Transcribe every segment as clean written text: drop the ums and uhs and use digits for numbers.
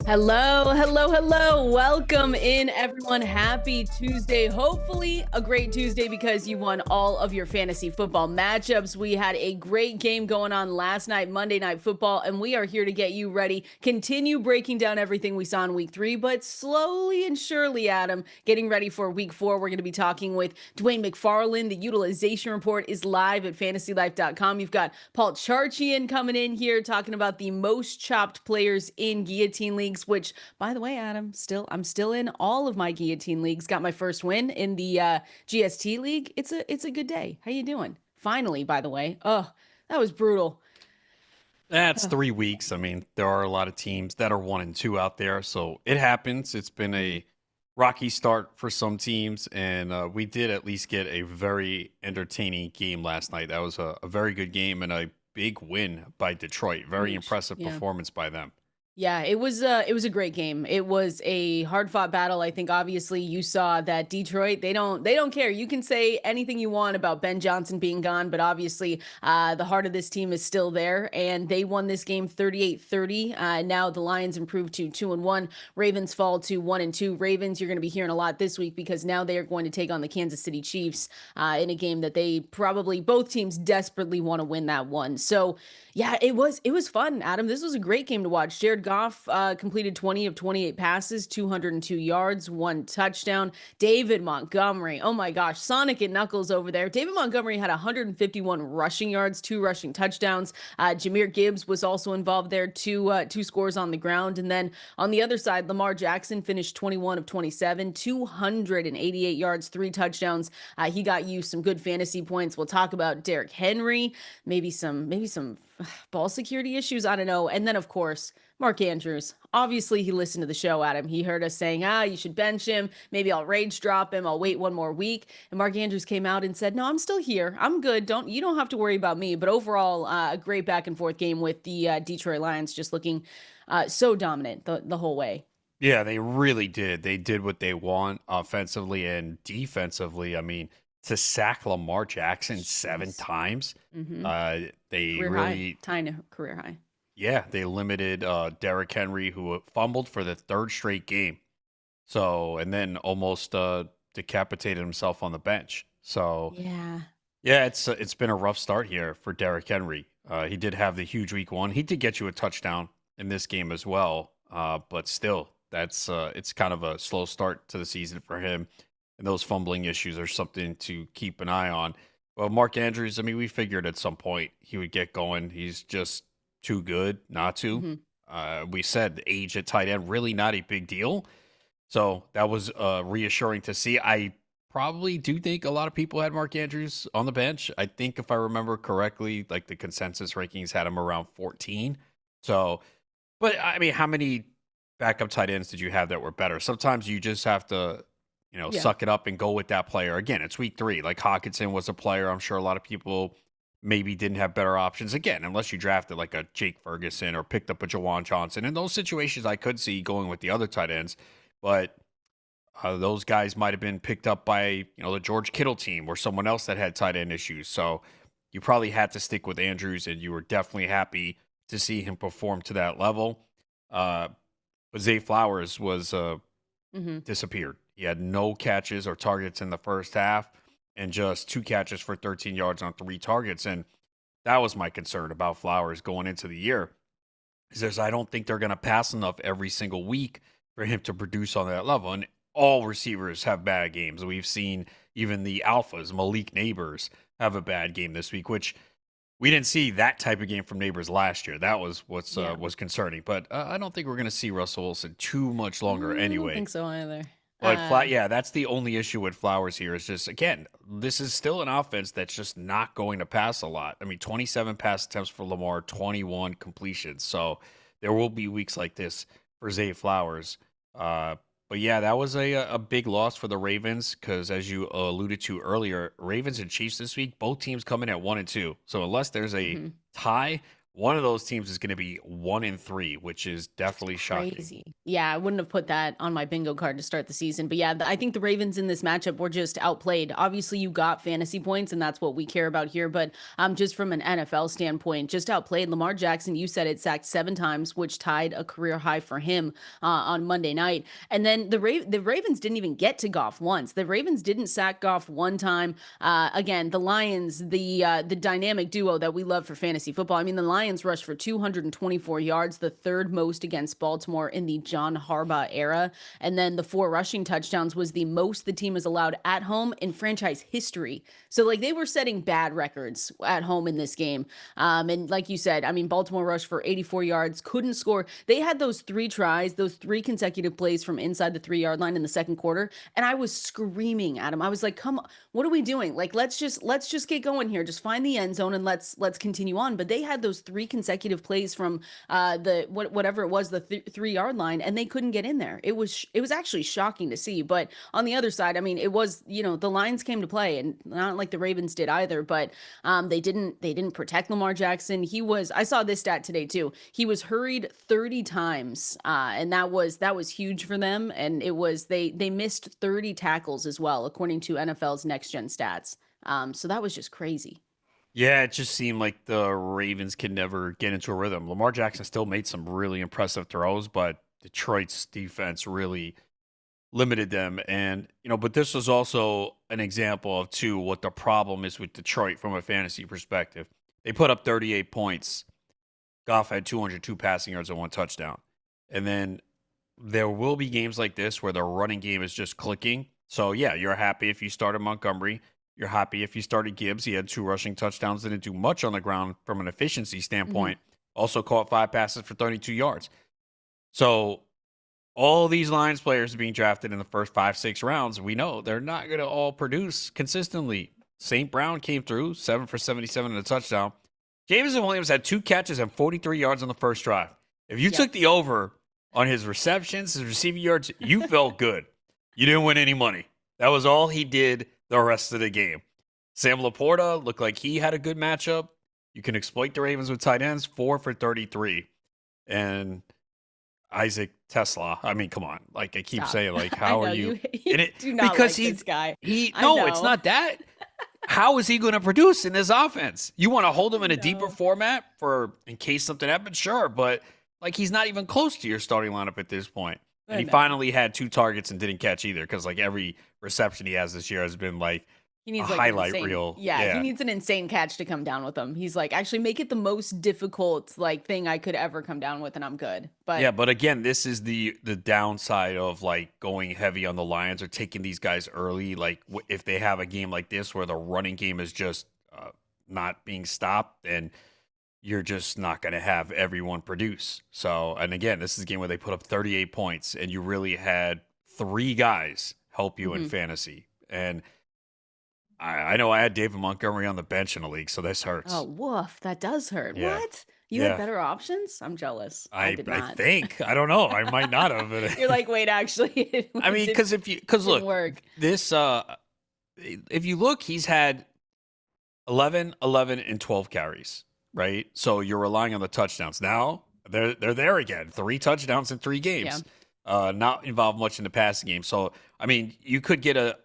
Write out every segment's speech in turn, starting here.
Hello, hello, hello. Welcome in, everyone. Happy Tuesday. Hopefully, a great Tuesday because you won all of your fantasy football matchups. We had a great game going on last night, Monday Night Football, and we are here to get you ready. Continue breaking down everything we saw in week 3, but slowly and surely, Adam, getting ready for week 4. We're going to be talking with Dwain McFarland. The utilization report is live at fantasylife.com. You've got Paul Charchian coming in here talking about the most chopped players in Guillotine leagues, which, by the way, Adam, I'm still in all of my Guillotine leagues. Got my first win in the GST league. It's a good day. How you doing? Finally, by the way. Oh, that was brutal. That's 3 weeks. I mean, there are a lot of teams that are 1-2 out there, so it happens. It's been a rocky start for some teams, and we did at least get a very entertaining game last night. That was a very good game and a big win by Detroit. Very Huge. impressive Yeah. performance by them. Yeah, it was a great game. It was a hard-fought battle. I think obviously you saw that Detroit, they don't care. You can say anything you want about Ben Johnson being gone, but obviously the heart of this team is still there, and they won this game 38-30. Now the Lions improved to 2-1. Ravens fall to 1-2. Ravens, you're going to be hearing a lot this week because now they are going to take on the Kansas City Chiefs in a game that they probably both teams desperately want to win that one. So yeah, it was fun, Adam. This was a great game to watch. Jared Goff completed 20 of 28 passes, 202 yards, 1 touchdown. David Montgomery, oh my gosh, Sonic and Knuckles over there. David Montgomery had 151 rushing yards, 2 rushing touchdowns. Jahmyr Gibbs was also involved there, two scores on the ground. And then on the other side, Lamar Jackson finished 21 of 27, 288 yards, 3 touchdowns. He got you some good fantasy points. We'll talk about Derrick Henry, maybe some ball security issues. I don't know. And then, of course, Mark Andrews. Obviously, he listened to the show, Adam. He heard us saying, you should bench him. Maybe I'll rage drop him. I'll wait one more week. And Mark Andrews came out and said, no, I'm still here. I'm good. You don't have to worry about me. But overall, a great back and forth game with the Detroit Lions just looking so dominant the whole way. Yeah, they really did. They did what they want offensively and defensively. I mean, to sack Lamar Jackson 7 times, Mm-hmm. they Career really high. Tying to career high. Yeah, they limited Derrick Henry, who fumbled for the 3rd straight game. So, and then almost decapitated himself on the bench. So, Yeah. yeah, it's been a rough start here for Derrick Henry. He did have the huge week 1. He did get you a touchdown in this game as well. But still, that's it's kind of a slow start to the season for him. And those fumbling issues are something to keep an eye on. Well, Mark Andrews, I mean, we figured at some point he would get going. He's just too good not to. We said the age at tight end, really not a big deal. So that was reassuring to see. I probably do think a lot of people had Mark Andrews on the bench. I think if I remember correctly, like the consensus rankings had him around 14. So, but I mean, how many backup tight ends did you have that were better? Sometimes you just have to, Yeah. suck it up and go with that player. Again, it's week 3. Like Hawkinson was a player. I'm sure a lot of people maybe didn't have better options. Again, unless you drafted like a Jake Ferguson or picked up a Jawan Johnson. In those situations, I could see going with the other tight ends. But those guys might have been picked up by, the George Kittle team or someone else that had tight end issues. So you probably had to stick with Andrews, and you were definitely happy to see him perform to that level. But Zay Flowers was disappeared. He had no catches or targets in the first half and just 2 catches for 13 yards on 3 targets. And that was my concern about Flowers going into the year. Is I don't think they're going to pass enough every single week for him to produce on that level. And all receivers have bad games. We've seen even the alphas, Malik Nabers, have a bad game this week, which we didn't see that type of game from Nabers last year. That was was concerning. But I don't think we're going to see Russell Wilson too much longer anyway. I don't think so either. But that's the only issue with Flowers here is just, again, this is still an offense that's just not going to pass a lot. I mean, 27 pass attempts for Lamar, 21 completions. So there will be weeks like this for Zay Flowers. But yeah, that was a big loss for the Ravens because, as you alluded to earlier, Ravens and Chiefs this week, both teams come in at 1-2. So unless there's a tie, one of those teams is going to be 1-3, which is definitely shocking. Crazy. Yeah, I wouldn't have put that on my bingo card to start the season. But yeah, I think the Ravens in this matchup were just outplayed. Obviously, you got fantasy points, and that's what we care about here. But just from an NFL standpoint, just outplayed. Lamar Jackson, you said it, sacked 7 times, which tied a career high for him on Monday night. And then the Ravens didn't even get to Goff once. The Ravens didn't sack Goff one time. Again, the Lions, the dynamic duo that we love for fantasy football. I mean, the Lions rushed for 224 yards, the third most against Baltimore in the John Harbaugh era. And then the 4 rushing touchdowns was the most the team has allowed at home in franchise history. So like they were setting bad records at home in this game. And like you said, I mean, Baltimore rushed for 84 yards, couldn't score. They had those 3 tries, those 3 consecutive plays from inside the 3-yard line in the second quarter. And I was screaming at him. I was like, come on, what are we doing? Like, let's just get going here. Just find the end zone and let's continue on. But they had those 3 consecutive plays from whatever it was, the 3-yard line, and they couldn't get in there. It was actually shocking to see. But on the other side, I mean, it was, the Lions came to play, and not like the Ravens did either. But they didn't protect Lamar Jackson. I saw this stat today too. He was hurried 30 times, and that was huge for them. And it was they missed 30 tackles as well, according to NFL's Next Gen Stats. So that was just crazy. Yeah, it just seemed like the Ravens could never get into a rhythm. Lamar Jackson still made some really impressive throws, but Detroit's defense really limited them. And, but this was also an example of, too, what the problem is with Detroit from a fantasy perspective. They put up 38 points. Goff had 202 passing yards and 1 touchdown. And then there will be games like this where the running game is just clicking. So, yeah, you're happy if you started Montgomery. You're happy if you started Gibbs. He had 2 rushing touchdowns, didn't do much on the ground from an efficiency standpoint. Also caught 5 passes for 32 yards. So all these Lions players being drafted in the first 5-6 rounds, we know they're not going to all produce consistently. St. Brown came through, 7 for 77 and a touchdown. Jameson Williams had 2 catches and 43 yards on the first drive. If you took the over on his receptions, his receiving yards, you felt good. You didn't win any money. That was all he did the rest of the game. Sam Laporta looked like he had a good matchup. You can exploit the Ravens with tight ends, 4 for 33. And Isaac Tesla, I mean, come on. Like, I keep saying, like, how are you? Do not because like this guy. No, it's not that. How is he going to produce in this offense? You want to hold him in a deeper format for in case something happens? Sure, but like he's not even close to your starting lineup at this point. And he finally had 2 targets and didn't catch either because like every reception he has this year has been like he needs a highlight reel. Yeah, he needs an insane catch to come down with him. He's like, actually make it the most difficult like thing I could ever come down with, and I'm good. But yeah, but again, this is the downside of like going heavy on the Lions or taking these guys early. Like if they have a game like this where the running game is just not being stopped, then you're just not going to have everyone produce. So, and again, this is a game where they put up 38 points and you really had 3 guys help you in fantasy. And I know I had David Montgomery on the bench in the league, so this hurts. Oh, woof. That does hurt. Yeah. What? You had better options? I'm jealous. I did not. I think. I don't know. I might not have. You're like, wait, actually. I mean, because look, work. This, if you look, he's had 11, and 12 carries, right? So you're relying on the touchdowns. Now they're there again. 3 touchdowns in 3 games. Yeah. Not involved much in the passing game. So, I mean, you could get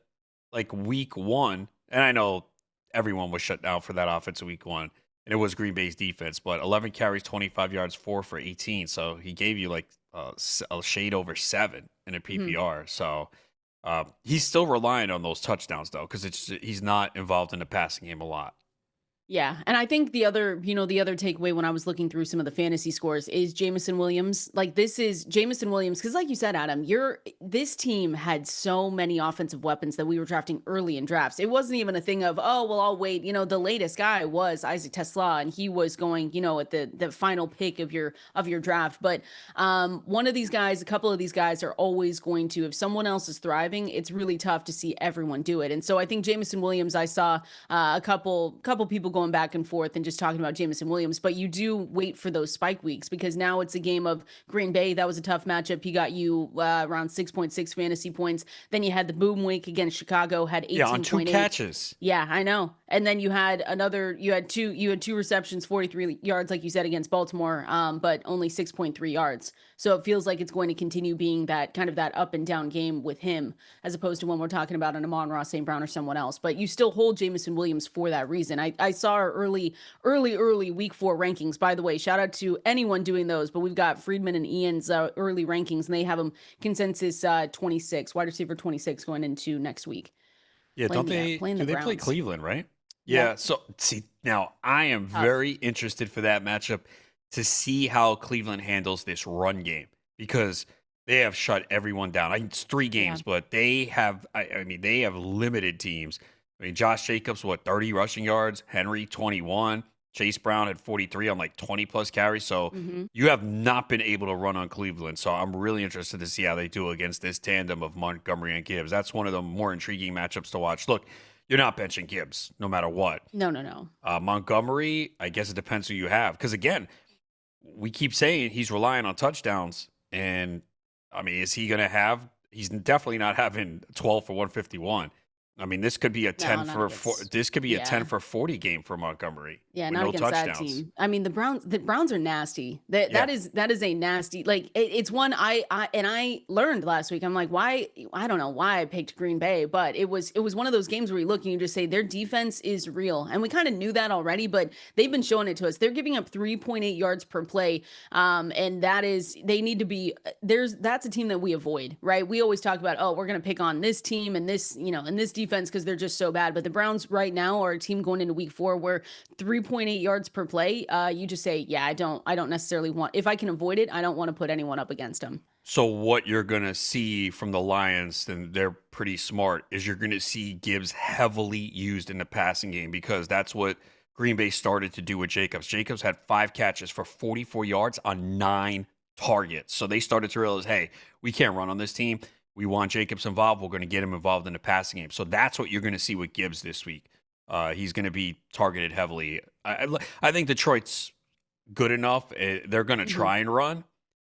week 1, and I know everyone was shut down for that offense in week 1, and it was Green Bay's defense, but 11 carries, 25 yards, 4 for 18. So he gave you like a shade over 7 in a PPR. So he's still relying on those touchdowns though, because he's not involved in the passing game a lot. Yeah. And I think the other takeaway when I was looking through some of the fantasy scores is Jameson Williams. Like this is Jameson Williams. Cause like you said, Adam, this team had so many offensive weapons that we were drafting early in drafts. It wasn't even a thing of, oh, well, I'll wait. The latest guy was Isaac Tesla and he was going, at the final pick of your draft. But one of these guys, a couple of these guys are always going to, if someone else is thriving, it's really tough to see everyone do it. And so I think Jameson Williams, I saw a couple people going going back and forth and just talking about Jameson Williams, but you do wait for those spike weeks because now it's a game of Green Bay. That was a tough matchup. He got you around 6.6 fantasy points. Then you had the boom week against Chicago, had 18.8. Yeah, on 2 catches. Yeah, I know. And then you had two receptions, 43 yards, like you said, against Baltimore, but only 6.3 yards. So it feels like it's going to continue being that kind of that up and down game with him, as opposed to when we're talking about an Amon-Ra St. Brown or someone else. But you still hold Jameson Williams for that reason. I saw our early week 4 rankings. By the way, shout out to anyone doing those, but we've got Friedman and Ian's early rankings, and they have them consensus 26, wide receiver 26 going into next week. Yeah, Playing do they play Browns. Cleveland, right? Yeah. Yep. So see, now I am Tough. very interested for that matchup to see how Cleveland handles this run game because they have shut everyone down. It's 3 games, but they have. I mean, they have limited teams. I mean, Josh Jacobs, 30 rushing yards. Henry, 21. Chase Brown had 43 on like 20 plus carries. So you have not been able to run on Cleveland. So I'm really interested to see how they do against this tandem of Montgomery and Gibbs. That's one of the more intriguing matchups to watch. Look, you're not benching Gibbs no matter what. No. Montgomery, I guess it depends who you have. Because again, we keep saying he's relying on touchdowns. And I mean, is he going to have? He's definitely not having 12 for 151. I mean, this could be a 10 for 10 for 40 game for Montgomery. Yeah, with not no against touchdowns. that team. I mean, the Browns are nasty. That is a nasty. Like it's one I learned last week. I'm like, why? I don't know why I picked Green Bay, but it was one of those games where you look and you just say their defense is real, and we kind of knew that already, but they've been showing it to us. They're giving up 3.8 yards per play, and that is they need to be. That's a team that we avoid, right? We always talk about, oh, we're gonna pick on this team and this and this defense because they're just so bad. But the Browns right now are a team going into week 4 where 3.8 yards per play. You just say, yeah, I don't necessarily want, if I can avoid it, I don't want to put anyone up against them. So what you're going to see from the Lions, and they're pretty smart, is you're going to see Gibbs heavily used in the passing game because that's what Green Bay started to do with Jacobs. Jacobs had 5 catches for 44 yards on 9 targets. So they started to realize, hey, we can't run on this team. We want Jacobs involved. We're going to get him involved in the passing game. So that's what you're going to see with Gibbs this week. He's going to be targeted heavily. I think Detroit's good enough. They're going to try and run,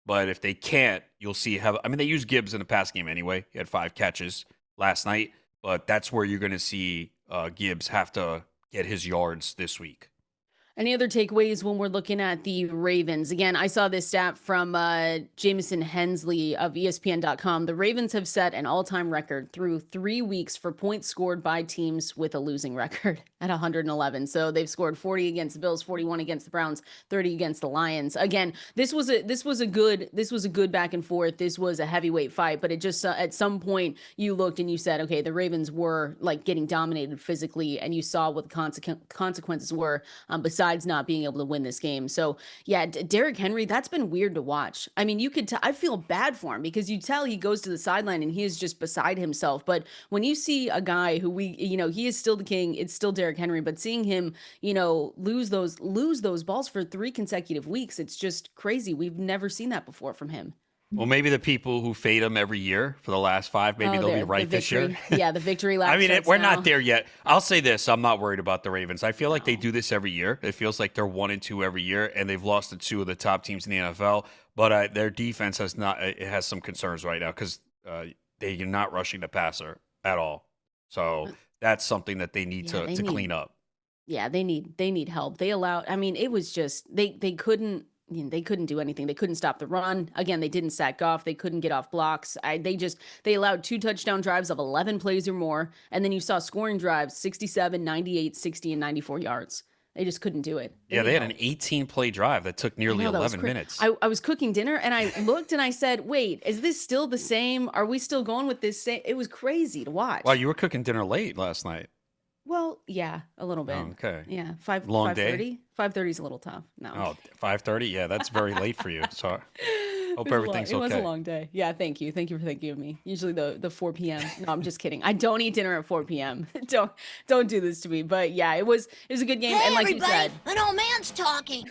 but if they can't, you'll see they use Gibbs in the pass game anyway. He had 5 catches last night, but that's where you're going to see Gibbs have to get his yards this week. Any other takeaways when we're looking at the Ravens? Again, I saw this stat from Jameson Hensley of ESPN.com. The Ravens have set an all-time record through 3 weeks for points scored by teams with a losing record at 111. So they've scored 40 against the Bills, 41 against the Browns, 30 against the Lions. Again, this was a good back and forth. This was a heavyweight fight, but it just at some point you looked and you said, okay, the Ravens were like getting dominated physically, and you saw what the consequences were. Besides not being able to win this game. So yeah, Derrick Henry, that's been weird to watch. I mean, you could I feel bad for him because you tell he goes to the sideline and he is just beside himself. But when you see a guy who he is still the king, it's still Derrick Henry, but seeing him, lose those balls for 3 consecutive weeks, it's just crazy. We've never seen that before from him. Well, maybe the people who fade him every year for the last 5, maybe they'll be right this year. Yeah, the victory lap. I mean, we're not there yet. I'll say this. I'm not worried about the Ravens. I feel like they do this every year. It feels like they're 1-2 every year, and they've lost to 2 of the top teams in the NFL. But their defense has some concerns right now because they're not rushing the passer at all. So that's something that they need to clean up. Yeah, they need help. It was just they couldn't. They couldn't do anything. They couldn't stop the run. Again, they didn't sack Goff. They couldn't get off blocks. They allowed 2 touchdown drives of 11 plays or more. And then you saw scoring drives, 67, 98, 60, and 94 yards. They just couldn't do it. They had an 18-play drive that took nearly 11 minutes. I was cooking dinner and I looked and I said, wait, is this still the same? Are we still going with this same? It was crazy to watch. Wow, you were cooking dinner late last night. Well, yeah, a little bit. Oh, okay. Yeah, 5:30. 5:30 is a little tough. No. Oh, 5:30? Yeah, that's very late for you. So hope everything's okay. It was a long day. Yeah, thank you. Thank you for thinking of me. Usually the 4 p.m. No, I'm just kidding. I don't eat dinner at 4 p.m. Don't do this to me. But yeah, it was a good game. Hey, and like everybody, you said, an old man's talking.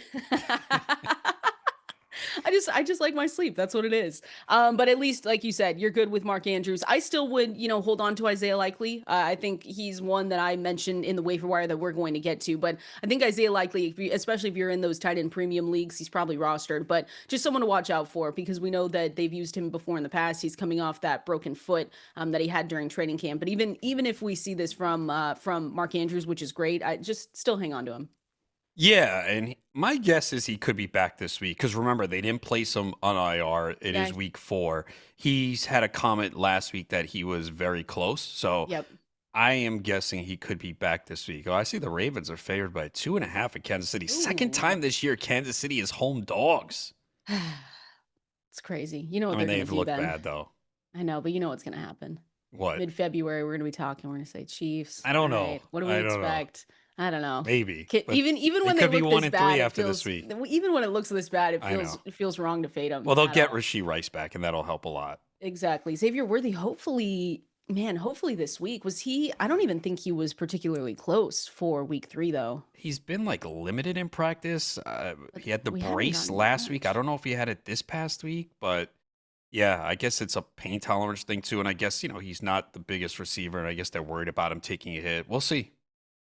I just like my sleep. That's what it is. But at least, like you said, you're good with Mark Andrews. I still would, hold on to Isaiah Likely. I think he's one that I mentioned in the waiver wire that we're going to get to. But I think Isaiah Likely, especially if you're in those tight end premium leagues, he's probably rostered. But just someone to watch out for because we know that they've used him before in the past. He's coming off that broken foot that he had during training camp. But even if we see this from Mark Andrews, which is great, I just still hang on to him. Yeah, and my guess is he could be back this week because remember they didn't place him on IR. It Yeah. is week 4. He's had a comment last week that he was very close, so Yep. I am guessing he could be back this week. Oh, I see the Ravens are favored by 2.5 at Kansas City. Second Ooh. time this year, Kansas City is home dogs. It's crazy. You know I what mean, they're going to they've do looked then. bad though. I know, but you know what's going to happen. What? Mid-February, we're going to be talking. We're going to say Chiefs. I All don't know. right. What do we I don't know. expect? I don't know. Maybe, but Even they when they could be look one this and three bad, after this week. even when it looks this bad, I know. it feels wrong to fade them Well, they'll at get all. Rashee Rice back, and that'll help a lot. Exactly. Xavier Worthy, hopefully, man, hopefully this week. Was he? I don't even think he was particularly close for week 3, though. He's been like limited in practice. But He had the we haven't brace gotten last week. I much. don't know if he had it this past week, but yeah, I guess it's a pain tolerance thing too. And I guess, he's not the biggest receiver, and I guess they're worried about him taking a hit. We'll see.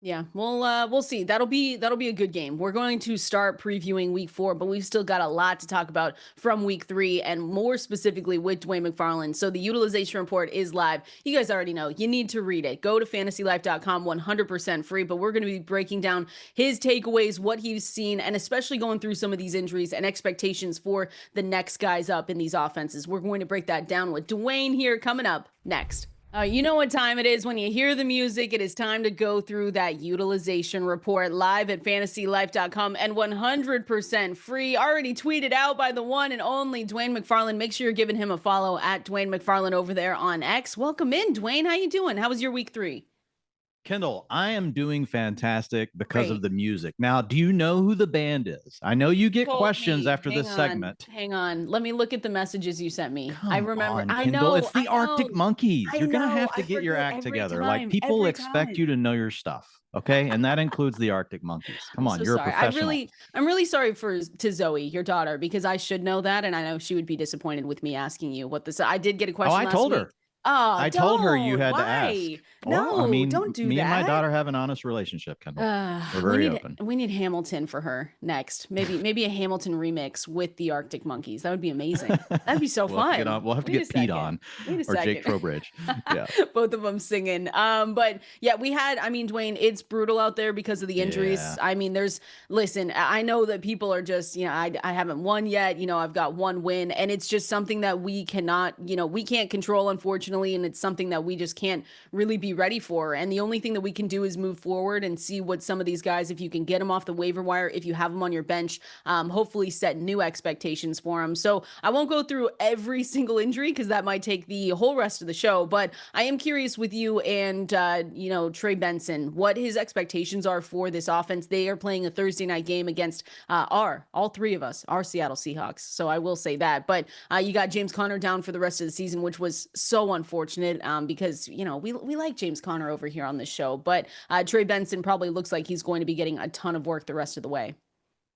Yeah, we'll see. That'll be a good game. We're going to start previewing week 4, but we've still got a lot to talk about from week 3 and more specifically with Dwain McFarland. So the utilization report is live. You guys already know. You need to read it. Go to fantasylife.com, 100% free, but we're going to be breaking down his takeaways, what he's seen, and especially going through some of these injuries and expectations for the next guys up in these offenses. We're going to break that down with Dwain here coming up next. You know what time it is when you hear the music. It is time to go through that utilization report live at fantasylife.com and 100% free. Already tweeted out by the one and only Dwain McFarland. Make sure you're giving him a follow at Dwain McFarland over there on X. Welcome in, Dwain. How you doing? How was your week 3? Kendall, I am doing fantastic because of Great. the music. Now, do you know who the band is? I know you get Told questions me. after this segment. Hang on. Let me look at the messages you sent me. I Come remember. on, I Kendall. know. It's the Arctic Monkeys. I You're going to know. have to I get your forget act every together. Like, time. people Every expect time. you to know your stuff. Okay. And that includes the Arctic Monkeys. Come I'm on. so You're a sorry. professional. I'm really sorry to Zoe, your daughter, because I should know that, and I know she would be disappointed with me asking you what this. I did get a Oh, question I last told week. her. Oh, I told her you don't. had to ask. Why? Well, I No, mean, don't do me and my that. daughter have an honest relationship, Kendall. We're We very need open. we need Hamilton for her next. Maybe a Hamilton remix with the Arctic Monkeys. That would be amazing. That'd be so We'll have to get fun. on. We'll have to Wait a get Pete second. on Wait a or Jake second. Trowbridge. Yeah. Both of them singing. But yeah, I mean, Dwayne, it's brutal out there because of the injuries. Yeah. I mean, listen, I know that people are just, I haven't won yet. I've got one win, and it's just something that we cannot, we can't control, unfortunately. And it's something that we just can't really be ready for. And the only thing that we can do is move forward and see what some of these guys, if you can get them off the waiver wire, if you have them on your bench, hopefully set new expectations for them. So I won't go through every single injury because that might take the whole rest of the show. But I am curious with you and, Trey Benson, what his expectations are for this offense. They are playing a Thursday night game against all three of us, our Seattle Seahawks. So I will say that. But you got James Conner down for the rest of the season, which was so unfortunate because, we like James Conner over here on this show. But Trey Benson probably looks like he's going to be getting a ton of work the rest of the way.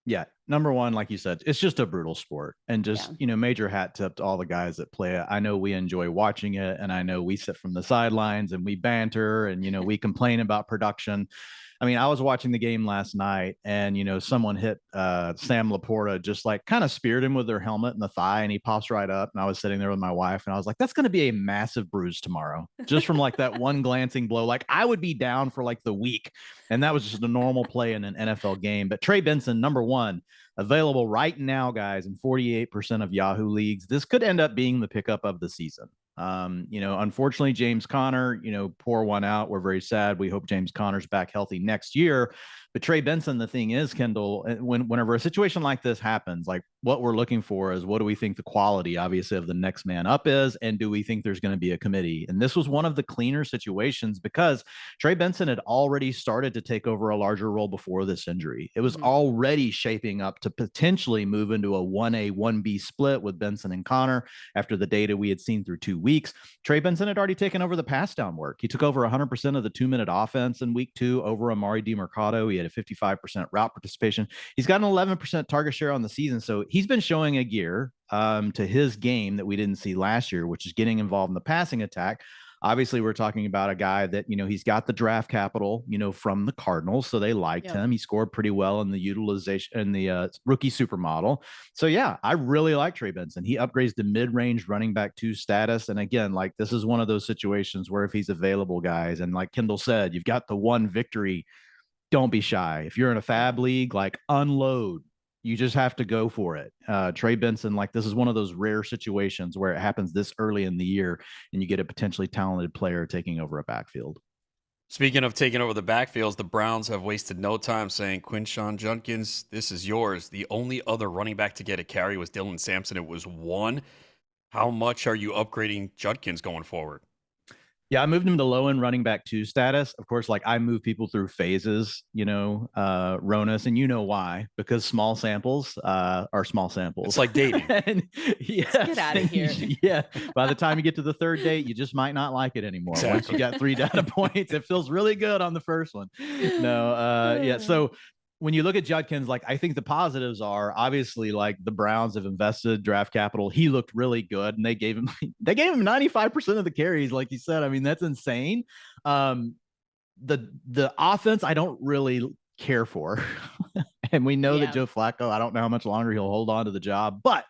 Yeah. Number one, like you said, it's just a brutal sport, and just, major hat tip to all the guys that play it. I know we enjoy watching it, and I know we sit from the sidelines and we banter and, we complain about production. I mean, I was watching the game last night, and, someone hit Sam Laporta, just like kind of speared him with their helmet in the thigh, and he pops right up. And I was sitting there with my wife, and I was like, that's going to be a massive bruise tomorrow, just from like that one glancing blow. Like, I would be down for like the week. And that was just a normal play in an NFL game. But Trey Benson, number one, available right now, guys, in 48% of Yahoo leagues. This could end up being the pickup of the season. Unfortunately, James Conner, pour one out. We're very sad. We hope James Conner's back healthy next year. But Trey Benson, the thing is, Kendall, whenever a situation like this happens, like what we're looking for is, what do we think the quality, obviously, of the next man up is? And do we think there's going to be a committee? And this was one of the cleaner situations because Trey Benson had already started to take over a larger role before this injury. It was already shaping up to potentially move into a 1A, 1B split with Benson and Conner after the data we had seen through 2 weeks. Trey Benson had already taken over the pass down work. He took over 100% of the 2-minute offense in week 2 over Amari DiMercado. He had a 55% route participation. He's got an 11% target share on the season. So he's been showing a gear to his game that we didn't see last year, which is getting involved in the passing attack. Obviously, we're talking about a guy that, he's got the draft capital, from the Cardinals. So they liked him. He scored pretty well in the utilization in the rookie supermodel. So, yeah, I really like Trey Benson. He upgrades to mid-range running back 2 status. And again, like, this is one of those situations where if he's available, guys, and like Kendall said, you've got the one victory, don't be shy. If you're in a fab league, like, unload. You just have to go for it. Trey Benson, like, this is one of those rare situations where it happens this early in the year and you get a potentially talented player taking over a backfield. Speaking of taking over the backfields, the Browns have wasted no time saying, Quinshon Judkins, this is yours. The only other running back to get a carry was Dylan Sampson. It was 1. How much are you upgrading Judkins going forward? Yeah, I moved him to low end running back 2 status. Of course, like, I move people through phases, Ronis, and why? Because small samples are small samples. It's like dating. Yes, get out of here. Yeah. By the time you get to the 3rd date, you just might not like it anymore. Exactly. Once you got 3 data points, it feels really good on the first one. No, yeah. So when you look at Judkins, like, I think the positives are obviously, like, the Browns have invested draft capital. He looked really good, and they gave him 95% of the carries, like you said. I mean, that's insane. The offense, I don't really care for, and we know that Joe Flacco, I don't know how much longer he'll hold on to the job, but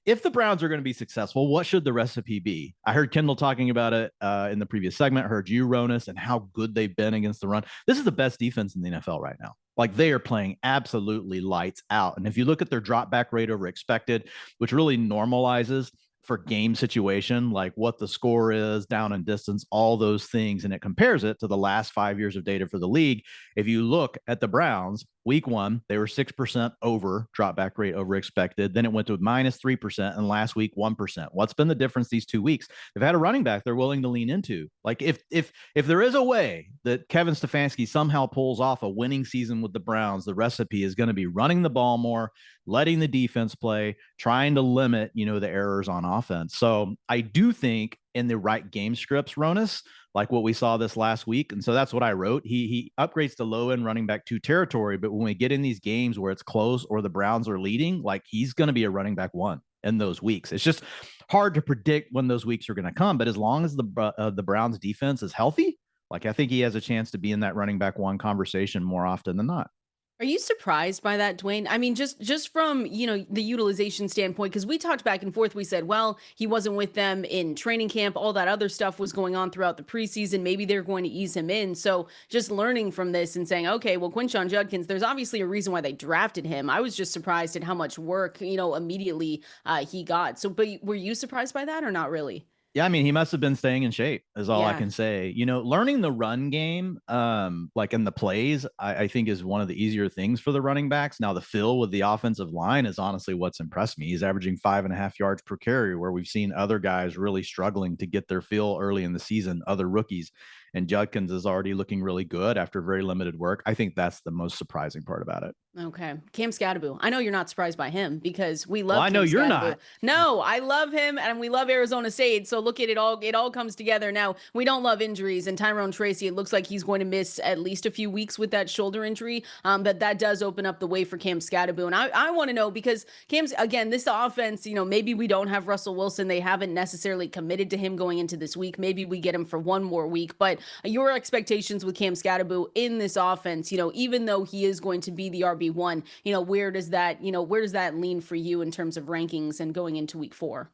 if the Browns are going to be successful, what should the recipe be? I heard Kendall talking about it in the previous segment. I heard you, Ronis, and how good they've been against the run. This is the best defense in the NFL right now. Like, they are playing absolutely lights out. And if you look at their drop back rate over expected, which really normalizes for game situation, like what the score is, down and distance, all those things, and it compares it to the last 5 years of data for the league. If you look at the Browns, week 1, they were 6% over drop back rate over expected. Then it went to -3%, and last week 1%. What's been the difference these 2 weeks? They've had a running back they're willing to lean into. Like, if there is a way that Kevin Stefanski somehow pulls off a winning season with the Browns, the recipe is going to be running the ball more, letting the defense play, trying to limit, the errors on offense. So I do think in the right game scripts, Ronis, like what we saw this last week. And so that's what I wrote. He upgrades to low end running back 2 territory. But when we get in these games where it's close or the Browns are leading, like, he's going to be a running back 1 in those weeks. It's just hard to predict when those weeks are going to come. But as long as the Browns defense is healthy, like, I think he has a chance to be in that running back 1 conversation more often than not. Are you surprised by that, Dwain? I mean, just from, the utilization standpoint, because we talked back and forth. We said, well, he wasn't with them in training camp. All that other stuff was going on throughout the preseason. Maybe they're going to ease him in. So just learning from this and saying, okay, well, Quinshon Judkins, there's obviously a reason why they drafted him. I was just surprised at how much work, immediately he got. So, but were you surprised by that or not really? Yeah, I mean, he must have been staying in shape is all I can say. Learning the run game, like in the plays, I think is one of the easier things for the running backs. Now, the fill with the offensive line is honestly what's impressed me. He's averaging 5.5 yards per carry, where we've seen other guys really struggling to get their fill early in the season, other rookies. And Judkins is already looking really good after very limited work. I think that's the most surprising part about it. Okay. Cam Skattebo. I know you're not surprised by him because we love I know you're not. No, I love him and we love Arizona State. So look at it all comes together. Now, we don't love injuries, and Tyrone Tracy, it looks like he's going to miss at least a few weeks with that shoulder injury. But that does open up the way for Cam Skattebo. And I want to know, because Cam's, again, this offense, maybe we don't have Russell Wilson. They haven't necessarily committed to him going into this week. Maybe we get him for one more week, but your expectations with Cam Skattebo in this offense, even though he is going to be the RB1, where does that lean for you in terms of rankings and going into week 4?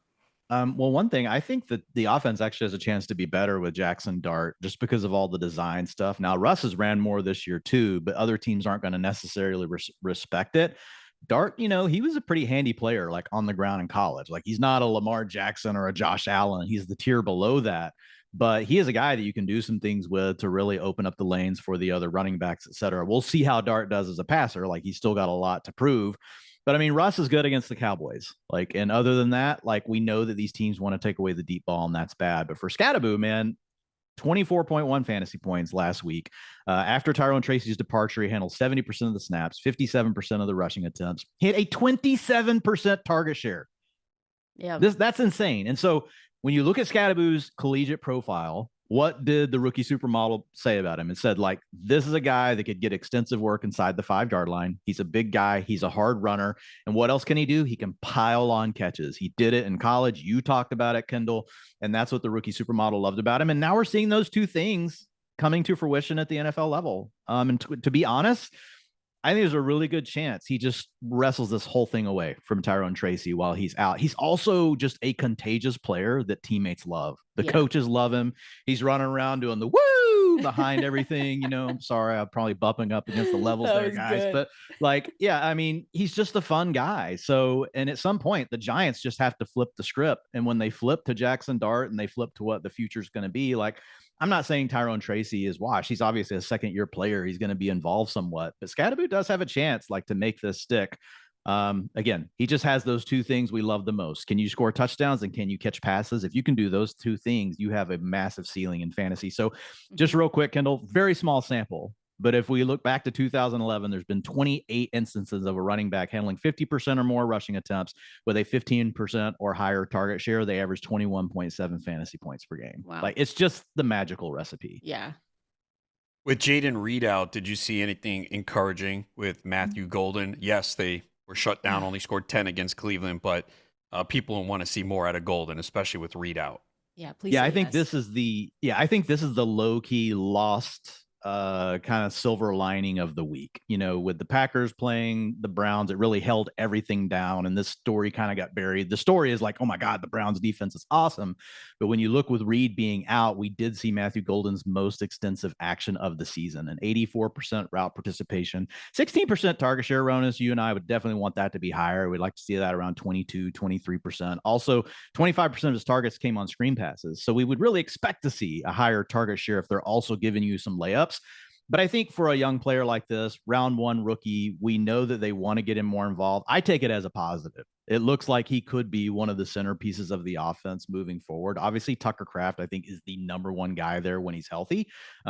Well, one thing, I think that the offense actually has a chance to be better with Jaxson Dart just because of all the design stuff. Now, Russ has ran more this year too, but other teams aren't going to necessarily respect it. Dart, he was a pretty handy player, like on the ground in college. Like, he's not a Lamar Jackson or a Josh Allen. He's the tier below that. But he is a guy that you can do some things with to really open up the lanes for the other running backs, et cetera. We'll see how Dart does as a passer. Like, he's still got a lot to prove. But I mean, Russ is good against the Cowboys. Like, and other than that, like, we know that these teams want to take away the deep ball, and that's bad. But for Skattebo, man, 24.1 fantasy points last week. After Tyrone Tracy's departure, he handled 70% of the snaps, 57% of the rushing attempts. He had a 27% target share. Yeah, that's insane. And so when you look at Skattebo's collegiate profile, what did the rookie supermodel say about him? It said, like, this is a guy that could get extensive work inside the 5-yard line. He's a big guy. He's a hard runner. And what else can he do? He can pile on catches. He did it in college. You talked about it, Kendall. And that's what the rookie supermodel loved about him. And now we're seeing those two things coming to fruition at the NFL level. And to be honest, I think there's a really good chance he just wrestles this whole thing away from Tyrone Tracy while he's out. He's also just a contagious player that teammates love. The coaches love him. He's running around doing the woo behind everything. I'm sorry, I'm probably bumping up against the levels there, guys. Good. But like, yeah, I mean, he's just a fun guy. So, and at some point, the Giants just have to flip the script. And when they flip to Jaxson Dart and they flip to what the future is going to be, like, I'm not saying Tyrone Tracy is washed. He's obviously a second-year player. He's going to be involved somewhat, but Skattebo does have a chance, like, to make this stick. Again, he just has those two things we love the most. Can you score touchdowns and can you catch passes? If you can do those two things, you have a massive ceiling in fantasy. So just real quick, Kendall, very small sample. But if we look back to 2011, there's been 28 instances of a running back handling 50% or more rushing attempts with a 15% or higher target share. They average 21.7 fantasy points per game. Wow. Like, it's just the magical recipe. Yeah. With Jayden Reed out, did you see anything encouraging with Matthew Golden? Yes, they were shut down, only scored 10 against Cleveland, but people want to see more out of Golden, especially with Reed out. Yeah, please. Yeah, I think this is the low-key lost kind of silver lining of the week. With the Packers playing the Browns, it really held everything down, and this story kind of got buried. The story is like, oh my God, the Browns defense is awesome. But when you look with Reed being out, we did see Matthew Golden's most extensive action of the season, an 84% route participation, 16% target share. Ronis, you and I would definitely want that to be higher. We'd like to see that around 22, 23%. Also, 25% of his targets came on screen passes. So we would really expect to see a higher target share if they're also giving you some layups. But I think for a young player like this, round one rookie, we know that they want to get him more involved. I take it as a positive. It looks like he could be one of the centerpieces of the offense moving forward. Obviously, Tucker Kraft, I think, is the number one guy there when he's healthy.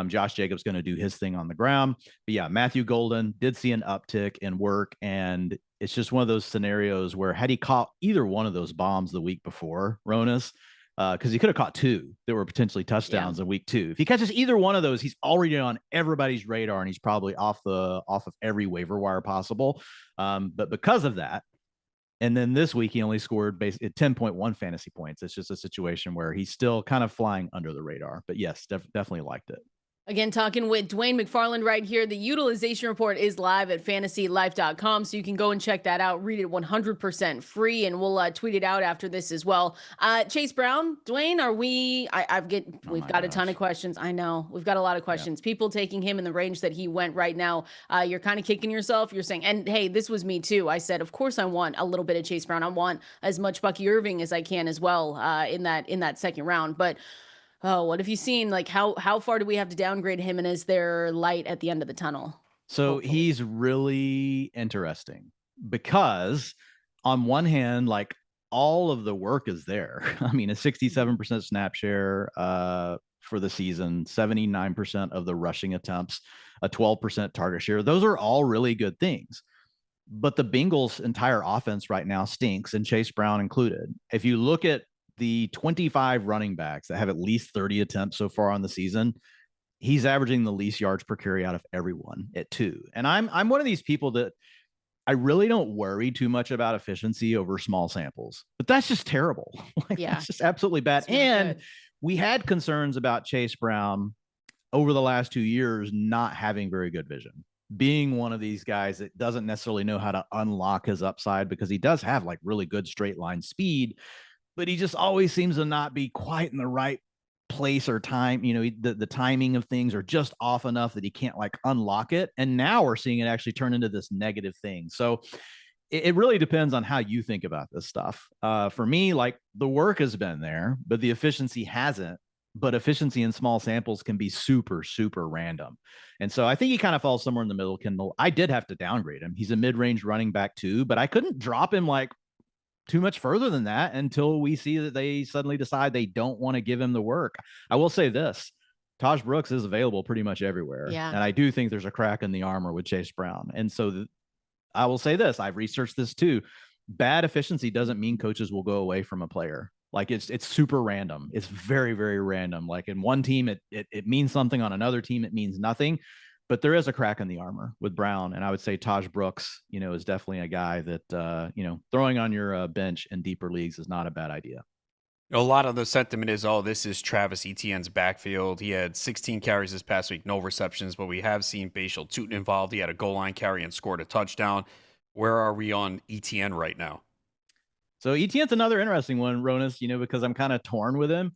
Josh Jacobs going to do his thing on the ground. But yeah, Matthew Golden did see an uptick in work, and it's just one of those scenarios where had he caught either one of those bombs the week before, Ronis, because he could have caught two that were potentially touchdowns in week 2. If he catches either one of those, he's already on everybody's radar, and he's probably off of every waiver wire possible. But because of that, and then this week he only scored basically 10.1 fantasy points. It's just a situation where he's still kind of flying under the radar. But yes, definitely liked it. Again, talking with Dwain McFarland right here. The utilization report is live at fantasylife.com, so you can go and check that out. Read it 100% free, and we'll tweet it out after this as well. Chase Brown, Dwain, are we? We've got a ton of questions. I know we've got a lot of questions. Yeah. People taking him in the range that he went right now. You're kind of kicking yourself. You're saying, and hey, this was me too. I said, of course, I want a little bit of Chase Brown. I want as much Bucky Irving as I can as well in that second round, but. Oh, what have you seen? Like, how far do we have to downgrade him, and is there light at the end of the tunnel? So hopefully. He's really interesting because on one hand, like, all of the work is there. I mean, a 67% snap share for the season, 79% of the rushing attempts, a 12% target share. Those are all really good things. But the Bengals' entire offense right now stinks, and Chase Brown included. If you look at the 25 running backs that have at least 30 attempts so far on the season, he's averaging the least yards per carry out of everyone at 2. And I'm one of these people that I really don't worry too much about efficiency over small samples, but that's just terrible. That's just absolutely bad. Really and good. We had concerns about Chase Brown over the last 2 years not having very good vision, being one of these guys that doesn't necessarily know how to unlock his upside, because he does have like really good straight line speed, but he just always seems to not be quite in the right place or time. The timing of things are just off enough that he can't like unlock it. And now we're seeing it actually turn into this negative thing. So it really depends on how you think about this stuff. For me, like, the work has been there, but the efficiency hasn't. But efficiency in small samples can be super, super random. And so I think he kind of falls somewhere in the middle, Kendall. I did have to downgrade him. He's a mid-range running back too, but I couldn't drop him like too much further than that until we see that they suddenly decide they don't want to give him the work. I will say this: Taj Brooks is available pretty much everywhere. Yeah. And I do think there's a crack in the armor with Chase Brown. And so I will say this: I've researched this too. Bad efficiency doesn't mean coaches will go away from a player. Like it's super random. It's very, very random. Like in one team, it means something. On another team, it means nothing. But there is a crack in the armor with Brown. And I would say Taj Brooks, is definitely a guy that, throwing on your bench in deeper leagues is not a bad idea. A lot of the sentiment is, oh, this is Travis Etienne's backfield. He had 16 carries this past week, no receptions, but we have seen Bashal Tutin involved. He had a goal line carry and scored a touchdown. Where are we on Etienne right now? So Etienne's another interesting one, Ronis, because I'm kind of torn with him.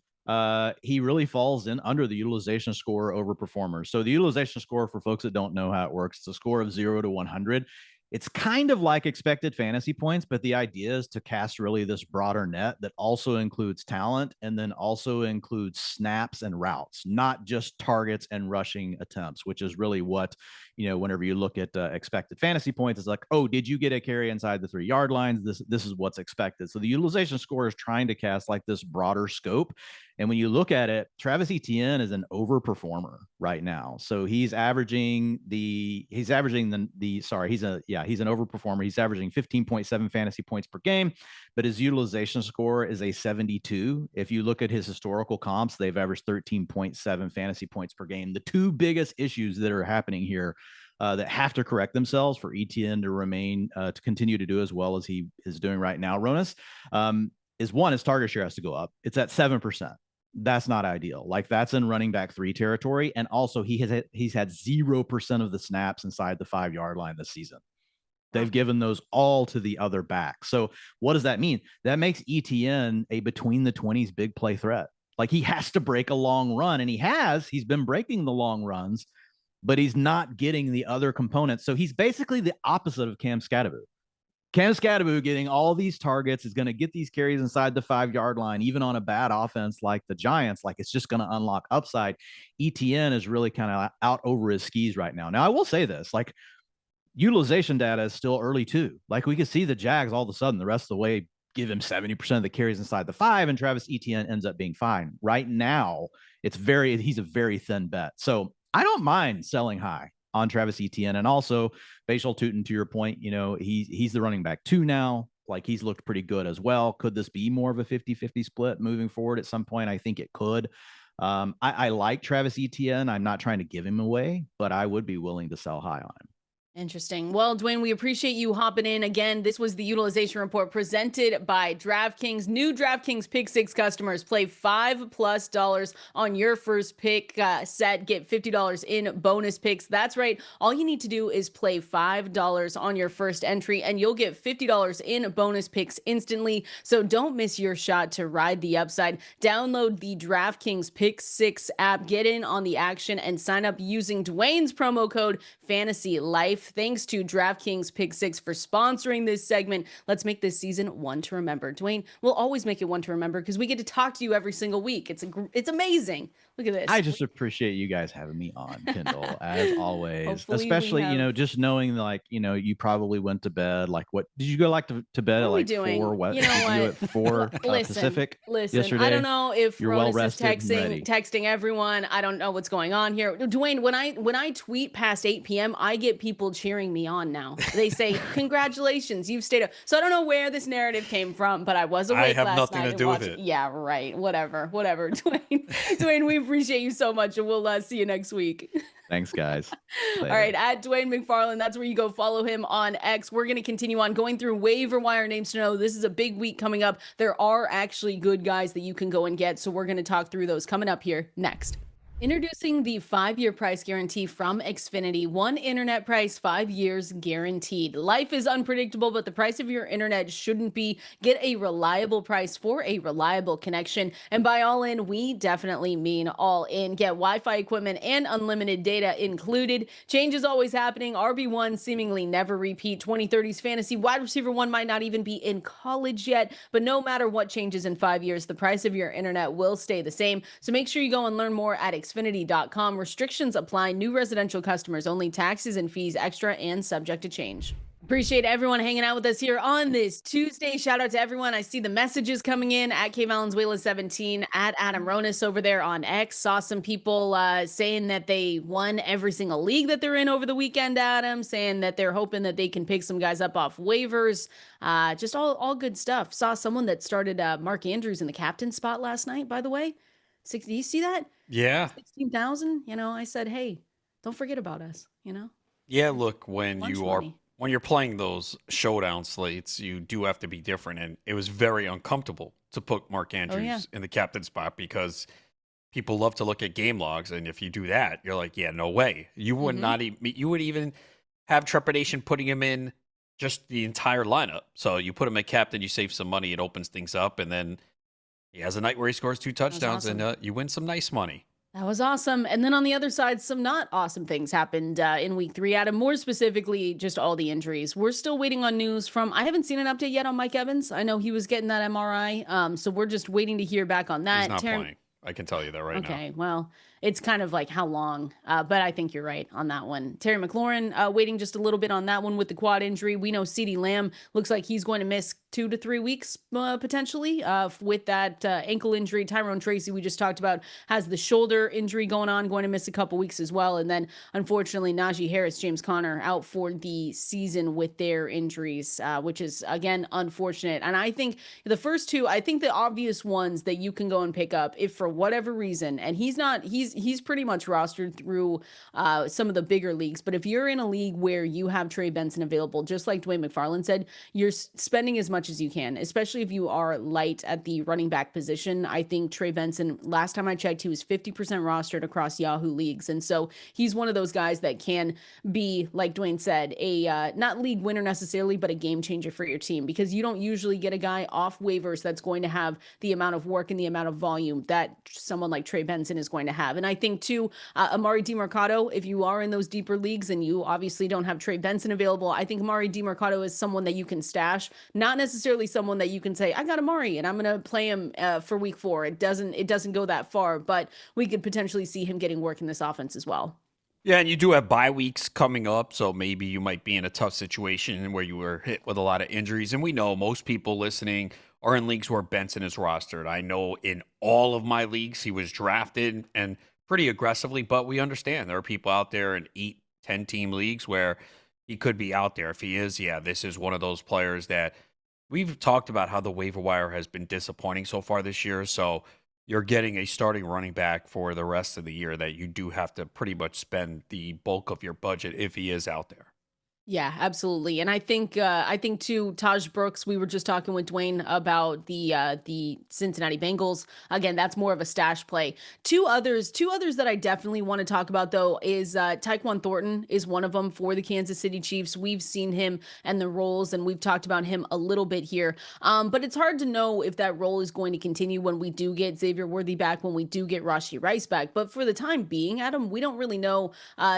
He really falls in under the utilization score over performers. So the utilization score, for folks that don't know how it works, it's a score of 0 to 100. It's kind of like expected fantasy points, but the idea is to cast really this broader net that also includes talent and then also includes snaps and routes, not just targets and rushing attempts, which is really what, whenever you look at expected fantasy points, it's like, oh, did you get a carry inside the 3-yard lines? This is what's expected. So the utilization score is trying to cast like this broader scope. And when you look at it, Travis Etienne is an overperformer right now. So he's an overperformer. He's averaging 15.7 fantasy points per game, but his utilization score is a 72. If you look at his historical comps, they've averaged 13.7 fantasy points per game. The two biggest issues that are happening here that have to correct themselves for Etienne to continue to do as well as he is doing right now, Ronis, is one, his target share has to go up. It's at 7%. That's not ideal. Like that's in running back 3 territory. And also he's had 0% of the snaps inside the 5-yard line this season. They've given those all to the other back. So what does that mean? That makes Etienne a between the 20s big play threat. Like he has to break a long run, and he's been breaking the long runs, but he's not getting the other components. So he's basically the opposite of Cam Skattebo. Cam Skattebo getting all these targets is going to get these carries inside the 5-yard line, even on a bad offense like the Giants. Like it's just going to unlock upside. Etienne is really kind of out over his skis right now. Now I will say this, like utilization data is still early too. Like we could see the Jags all of a sudden the rest of the way give him 70% of the carries inside the 5, and Travis Etienne ends up being fine. Right now, he's a very thin bet. So I don't mind selling high on Travis Etienne. And also Bashal Tutin, to your point, he's the running back 2 now. Like he's looked pretty good as well. Could this be more of a 50-50 split moving forward at some point? I think it could. I like Travis Etienne. I'm not trying to give him away, but I would be willing to sell high on him. Interesting. Well, Dwain, we appreciate you hopping in again. This was the utilization report presented by DraftKings. New DraftKings Pick 6 customers play $5+ on your first pick set. Get $50 in bonus picks. That's right. All you need to do is play $5 on your first entry, and you'll get $50 in bonus picks instantly. So don't miss your shot to ride the upside. Download the DraftKings Pick 6 app, get in on the action, and sign up using Dwain's promo code FANTASYLIFE. Thanks to DraftKings Pick 6 for sponsoring this segment. Let's make this season one to remember. Dwain, we'll always make it one to remember because we get to talk to you every single week. It's amazing. Look at this. I just appreciate you guys having me on, Kendall, as always. Especially, just knowing like, you probably went to bed. Like, what did you go like to bed at like 4? What? You at 4 Pacific? Listen, yesterday? I don't know if You're Ronis well is texting everyone. I don't know what's going on here. Dwain, when I tweet past 8 p.m., I get people cheering me on now. They say, congratulations, you've stayed up. So I don't know where this narrative came from, but I was awake last night. I have nothing to do with it. Yeah, right. Whatever. Dwain, we appreciate you so much, and we'll see you next week. Thanks, guys. All right, at Dwain McFarland, that's where you go follow him on X. We're going to continue on going through waiver wire names to know. This is a big week coming up. There are actually good guys that you can go and get, so we're going to talk through those coming up here next. Introducing the 5-year price guarantee from Xfinity. One internet price, 5 years guaranteed. Life is unpredictable, but the price of your internet shouldn't be. Get a reliable price for a reliable connection. And by all in, we definitely mean all in. Get Wi-Fi equipment and unlimited data included. Change is always happening. RB1 seemingly never repeat. 2030s fantasy wide receiver 1 might not even be in college yet. But no matter what changes in 5 years, the price of your internet will stay the same. So make sure you go and learn more at Xfinity.com. Restrictions apply. New residential customers only. Taxes and fees extra and subject to change. Appreciate everyone hanging out with us here on this Tuesday. Shout out to everyone. I see the messages coming in at Valenzuela 17, at Adam Ronis over there on X. Saw some people saying that they won every single league that they're in over the weekend, Adam, saying that they're hoping that they can pick some guys up off waivers. Just all good stuff. Saw someone that started Mark Andrews in the captain spot last night, by the way. Do you see that? Yeah. 16,000. I said, hey, don't forget about us, Yeah, look, when Lunch you money. when you're playing those showdown slates, you do have to be different, and it was very uncomfortable to put Mark Andrews in the captain spot because people love to look at game logs, and if you do that, you're like, yeah, no way. You would not even you would even have trepidation putting him in just the entire lineup. So you put him at captain, you save some money, it opens things up, and then he has a night where he scores 2 touchdowns, awesome. and you win some nice money. That was awesome. And then on the other side, some not awesome things happened in week 3, Adam. More specifically, just all the injuries. We're still waiting on news from, I haven't seen an update yet on Mike Evans. I know he was getting that MRI. So we're just waiting to hear back on that. He's not playing. I can tell you that right now. Okay, well, it's kind of like how long, but I think you're right on that one. Terry McLaurin waiting just a little bit on that one with the quad injury. We know CeeDee Lamb looks like he's going to miss 2 to 3 weeks potentially with that ankle injury. Tyrone Tracy, we just talked about, has the shoulder injury going to miss a couple weeks as well. And then unfortunately, Najee Harris, James Conner out for the season with their injuries, which is again unfortunate. And I think the first two, I think the obvious ones that you can go and pick up if for whatever reason, and he's pretty much rostered through some of the bigger leagues, but if you're in a league where you have Trey Benson available, just like Dwain McFarland said, you're spending as much as you can, especially if you are light at the running back position. I think Trey Benson, last time I checked, he was 50% rostered across Yahoo leagues, and so he's one of those guys that can be, like Dwayne said, a not league winner necessarily, but a game changer for your team, because you don't usually get a guy off waivers that's going to have the amount of work and the amount of volume that someone like Trey Benson is going to have. And I think too, Amari DiMercato, if you are in those deeper leagues and you obviously don't have Trey Benson available, I think Amari DiMercato is someone that you can stash, not necessarily someone that you can say, I got Amari and I'm going to play him for week 4. It doesn't go that far, but we could potentially see him getting work in this offense as well. Yeah, and you do have bye weeks coming up, so maybe you might be in a tough situation where you were hit with a lot of injuries. And we know most people listening are in leagues where Benson is rostered. I know in all of my leagues he was drafted and pretty aggressively, but we understand there are people out there in 8, 10-team leagues where he could be out there. If he is, yeah, this is one of those players that we've talked about how the waiver wire has been disappointing so far this year, so you're getting a starting running back for the rest of the year that you do have to pretty much spend the bulk of your budget if he is out there. Yeah, absolutely. And I think too, Taj Brooks, we were just talking with Dwayne about the Cincinnati Bengals. Again, that's more of a stash play. Two others that I definitely want to talk about though is Tyquan Thornton is one of them for the Kansas City Chiefs. We've seen him and the roles, and we've talked about him a little bit here. But it's hard to know if that role is going to continue when we do get Xavier Worthy back, when we do get Rashee Rice back. But for the time being, Adam, we don't really know.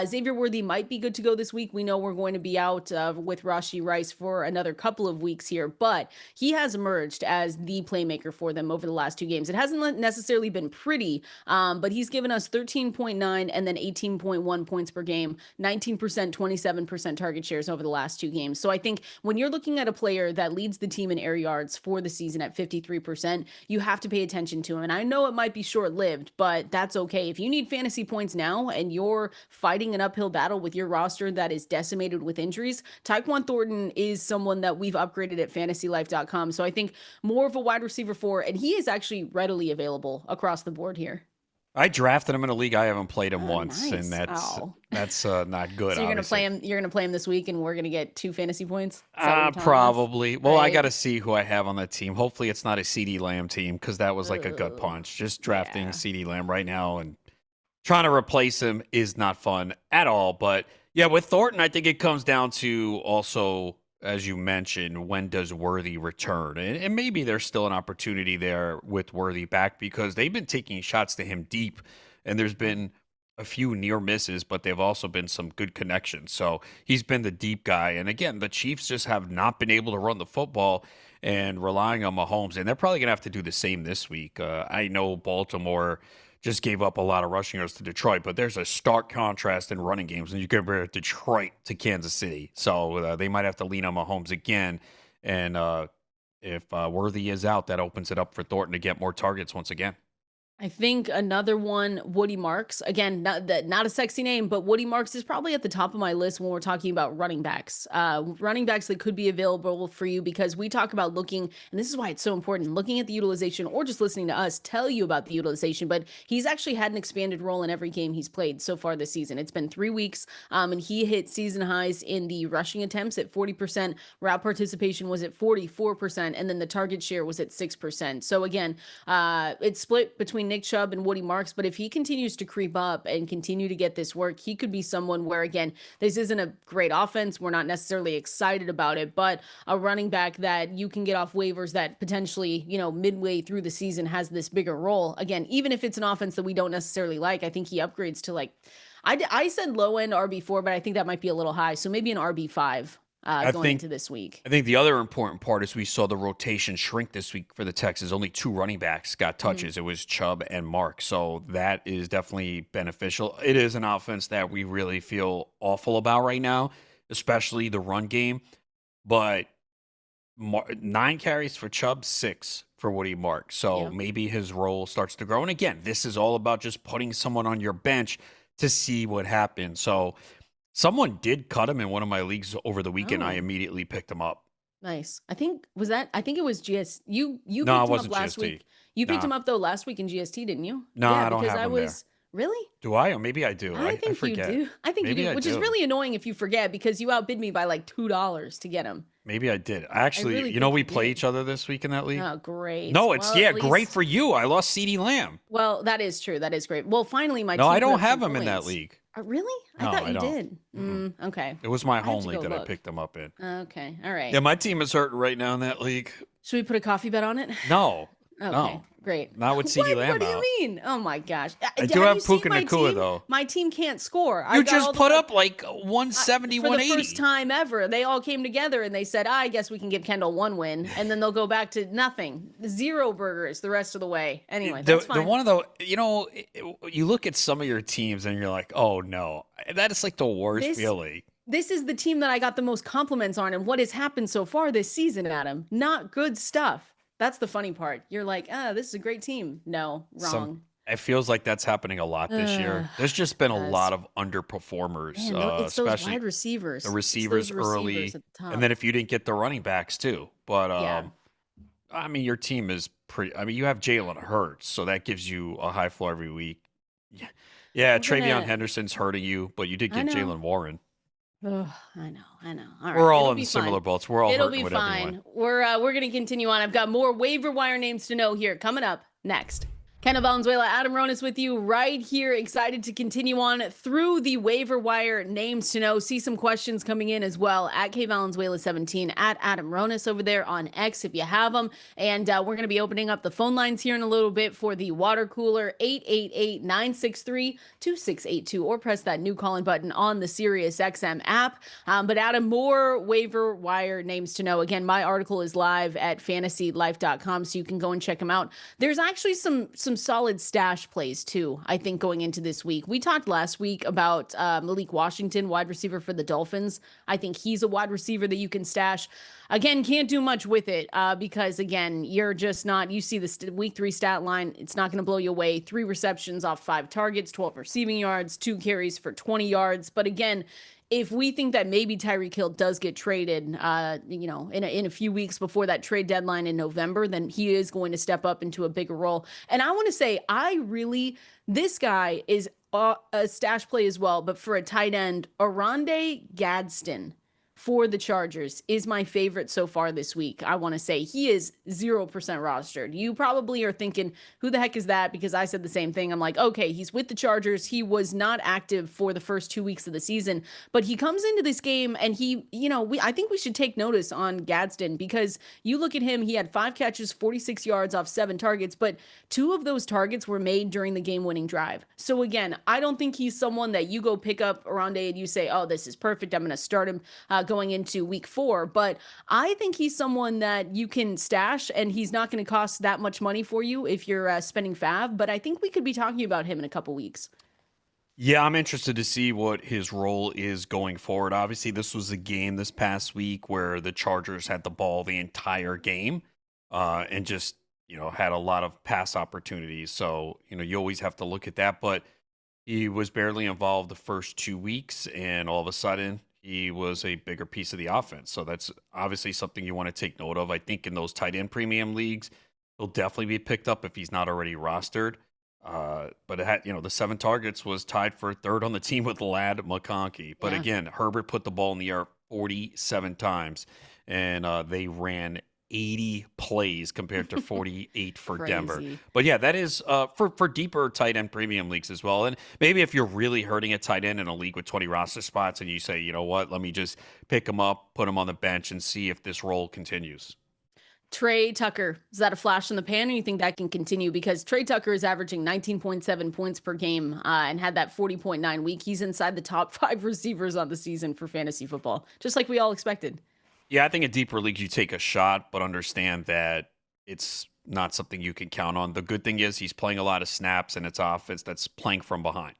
Xavier Worthy might be good to go this week. We know we're going to be out with Rashee Rice for another couple of weeks here, but he has emerged as the playmaker for them over the last 2 games. It hasn't necessarily been pretty, but he's given us 13.9 and then 18.1 points per game, 19%, 27% target shares over the last 2 games. So I think when you're looking at a player that leads the team in air yards for the season at 53%, you have to pay attention to him. And I know it might be short-lived, but that's okay. If you need fantasy points now and you're fighting an uphill battle with your roster that is decimated with injuries, Tyquan Thornton is someone that we've upgraded at fantasylife.com. So I think more of a wide receiver 4, and he is actually readily available across the board here. I drafted him in a league. I haven't played him once, nice. and that's not good. So you're gonna play him. You're gonna play him this week, and we're gonna get 2 fantasy points. Probably. Well, right? I got to see who I have on that team. Hopefully, it's not a CeeDee Lamb team because that was like a gut punch. Just drafting CeeDee Lamb right now and trying to replace him is not fun at all. But yeah, with Thornton, I think it comes down to also, as you mentioned, when does Worthy return? And maybe there's still an opportunity there with Worthy back because they've been taking shots to him deep, and there's been a few near misses, but they've also been some good connections. So he's been the deep guy. And again, the Chiefs just have not been able to run the football and relying on Mahomes, and they're probably going to have to do the same this week. I know Baltimore just gave up a lot of rushing yards to Detroit, but there's a stark contrast in running games when you compare Detroit to Kansas City. So they might have to lean on Mahomes again. And if Worthy is out, that opens it up for Thornton to get more targets once again. I think another one, Woody Marks. Again, not a sexy name, but Woody Marks is probably at the top of my list when we're talking about running backs. Running backs that could be available for you, because we talk about looking, and this is why it's so important, looking at the utilization or just listening to us tell you about the utilization. But he's actually had an expanded role in every game he's played so far this season. It's been 3 weeks, and he hit season highs in the rushing attempts at 40%. Route participation was at 44%, and then the target share was at 6%. So again, it's split between Nick Chubb and Woody Marks, but if he continues to creep up and continue to get this work, he could be someone where, again, this isn't a great offense. We're not necessarily excited about it, but a running back that you can get off waivers that potentially, midway through the season has this bigger role. Again, even if it's an offense that we don't necessarily like, I think he upgrades to I said low end RB4, but I think that might be a little high. So maybe an RB5. Going into this week. I think the other important part is we saw the rotation shrink this week for the Texans. Only 2 running backs got touches. It was Chubb and Mark. So that is definitely beneficial. It is an offense that we really feel awful about right now, especially the run game. But 9 carries for Chubb, 6 for Woody Mark. So maybe his role starts to grow. And again, this is all about just putting someone on your bench to see what happens. So someone did cut him in one of my leagues over the weekend. I immediately picked him up. Nice. I think it was GS. You No, picked it him up wasn't last GST. week. You picked him up though last week in GST, didn't you? No, yeah, I don't because have him there. Really? Do I? Or maybe I do. I think forget. you do. I think Maybe you do, I which is do. really annoying if you forget, because you outbid me by like $2 to get him. Maybe I did. Actually, really you know, think we you play did. each other this week in that league. Oh, great. No, it's Well, at great least- for you. I lost CeeDee Lamb. Well, that is true. That is great. Well, finally, my No, team I put don't up have some him in that points. league. Really? No, I thought I you don't. did. Okay. It was my have home to league go that I look. picked him up in. Okay. All right. Yeah, my team is hurting right now in that league. Should we put a coffee bet on it? No. Okay. No. Great. Not with CeeDee Lamb What do out. you mean? Oh my gosh. I do have you seen Puka my Nacua, team? though. My team can't score. You just put up like 170, for the 180. first time ever. They all came together and they said, I guess we can give Kendall 1 win. And then they'll go back to nothing. 0 burgers the rest of the way. Anyway, that's fine. The one of the, you look at some of your teams and you're like, oh no, that is like the worst feeling. This is the team that I got the most compliments on. And what has happened so far this season, Adam? Not good stuff. That's the funny part. You're like, this is a great team. No, wrong. It feels like that's happening a lot this year. There's just been a lot of underperformers, Man, it's those especially wide receivers. the receivers early, at the top. and then if you didn't get the running backs too. But I mean, your team is pretty. I mean, you have Jalen Hurts, so that gives you a high floor every week. Yeah, Travion Henderson's hurting you, but you did get Jalen Warren. Oh, I know. All right. We're all in similar boats. We're all It'll hurting be with fine. everyone. We're gonna continue on. I've got more waiver wire names to know here coming up next. Kendall, Valenzuela, Adam Ronis with you right here. Excited to continue on through the waiver wire names to know. See some questions coming in as well at KValenzuela17, at Adam Ronis over there on X if you have them. And we're going to be opening up the phone lines here in a little bit for the water cooler, 888-963-2682, or press that new calling button on the Sirius XM app. But Adam, more waiver wire names to know. Again, my article is live at fantasylife.com, so you can go and check them out. There's actually some solid stash plays too, I think, going into this week. We talked last week about Malik Washington, wide receiver for the Dolphins. I think he's a wide receiver that you can stash. Again, can't do much with it because, again, you're just not, you see the week 3 stat line, it's not going to blow you away. 3 receptions off 5 targets, 12 receiving yards, 2 carries for 20 yards. But again, if we think that maybe Tyreek Hill does get traded, in a few weeks before that trade deadline in November, then he is going to step up into a bigger role. And I want to say, this guy is a stash play as well, but for a tight end, Oronde Gadsden for the Chargers is my favorite so far this week. I want to say he is 0% rostered. You probably are thinking, who the heck is that? Because I said the same thing. I'm like, okay, he's with the Chargers. He was not active for the first 2 weeks of the season, but he comes into this game and I think we should take notice on Gadsden, because you look at him, he had 5 catches, 46 yards off 7 targets, but 2 of those targets were made during the game-winning drive. So again, I don't think he's someone that you go pick up Oronde and you say, oh, this is perfect, I'm going to start him, going into week 4. But I think he's someone that you can stash, and he's not going to cost that much money for you if you're spending Fav. But I think we could be talking about him in a couple weeks. Yeah, I'm interested to see what his role is going forward. Obviously, this was a game this past week where the Chargers had the ball the entire game, and just, had a lot of pass opportunities. So, you always have to look at that. But he was barely involved the first 2 weeks, and all of a sudden, he was a bigger piece of the offense. So that's obviously something you want to take note of. I think in those tight end premium leagues, he'll definitely be picked up if he's not already rostered. But it had, the 7 targets was tied for third on the team with Lad McConkey. But Yeah. again, Herbert put the ball in the air 47 times, and they ran 80 plays compared to 48 for Denver. Crazy. But yeah, that is for deeper tight end premium leagues as well. And maybe if you're really hurting a tight end in a league with 20 roster spots, and you say, you know what, let me just pick him up, put him on the bench, and see if this role continues. Trey Tucker, is that a flash in the pan, or you think that can continue? Because Trey Tucker is averaging 19.7 points per game and had that 40.9 week. He's inside the top 5 receivers on the season for fantasy football, just like we all expected. Yeah, I think in deeper leagues you take a shot, but understand that it's not something you can count on. The good thing is he's playing a lot of snaps, and it's offense that's playing from behind.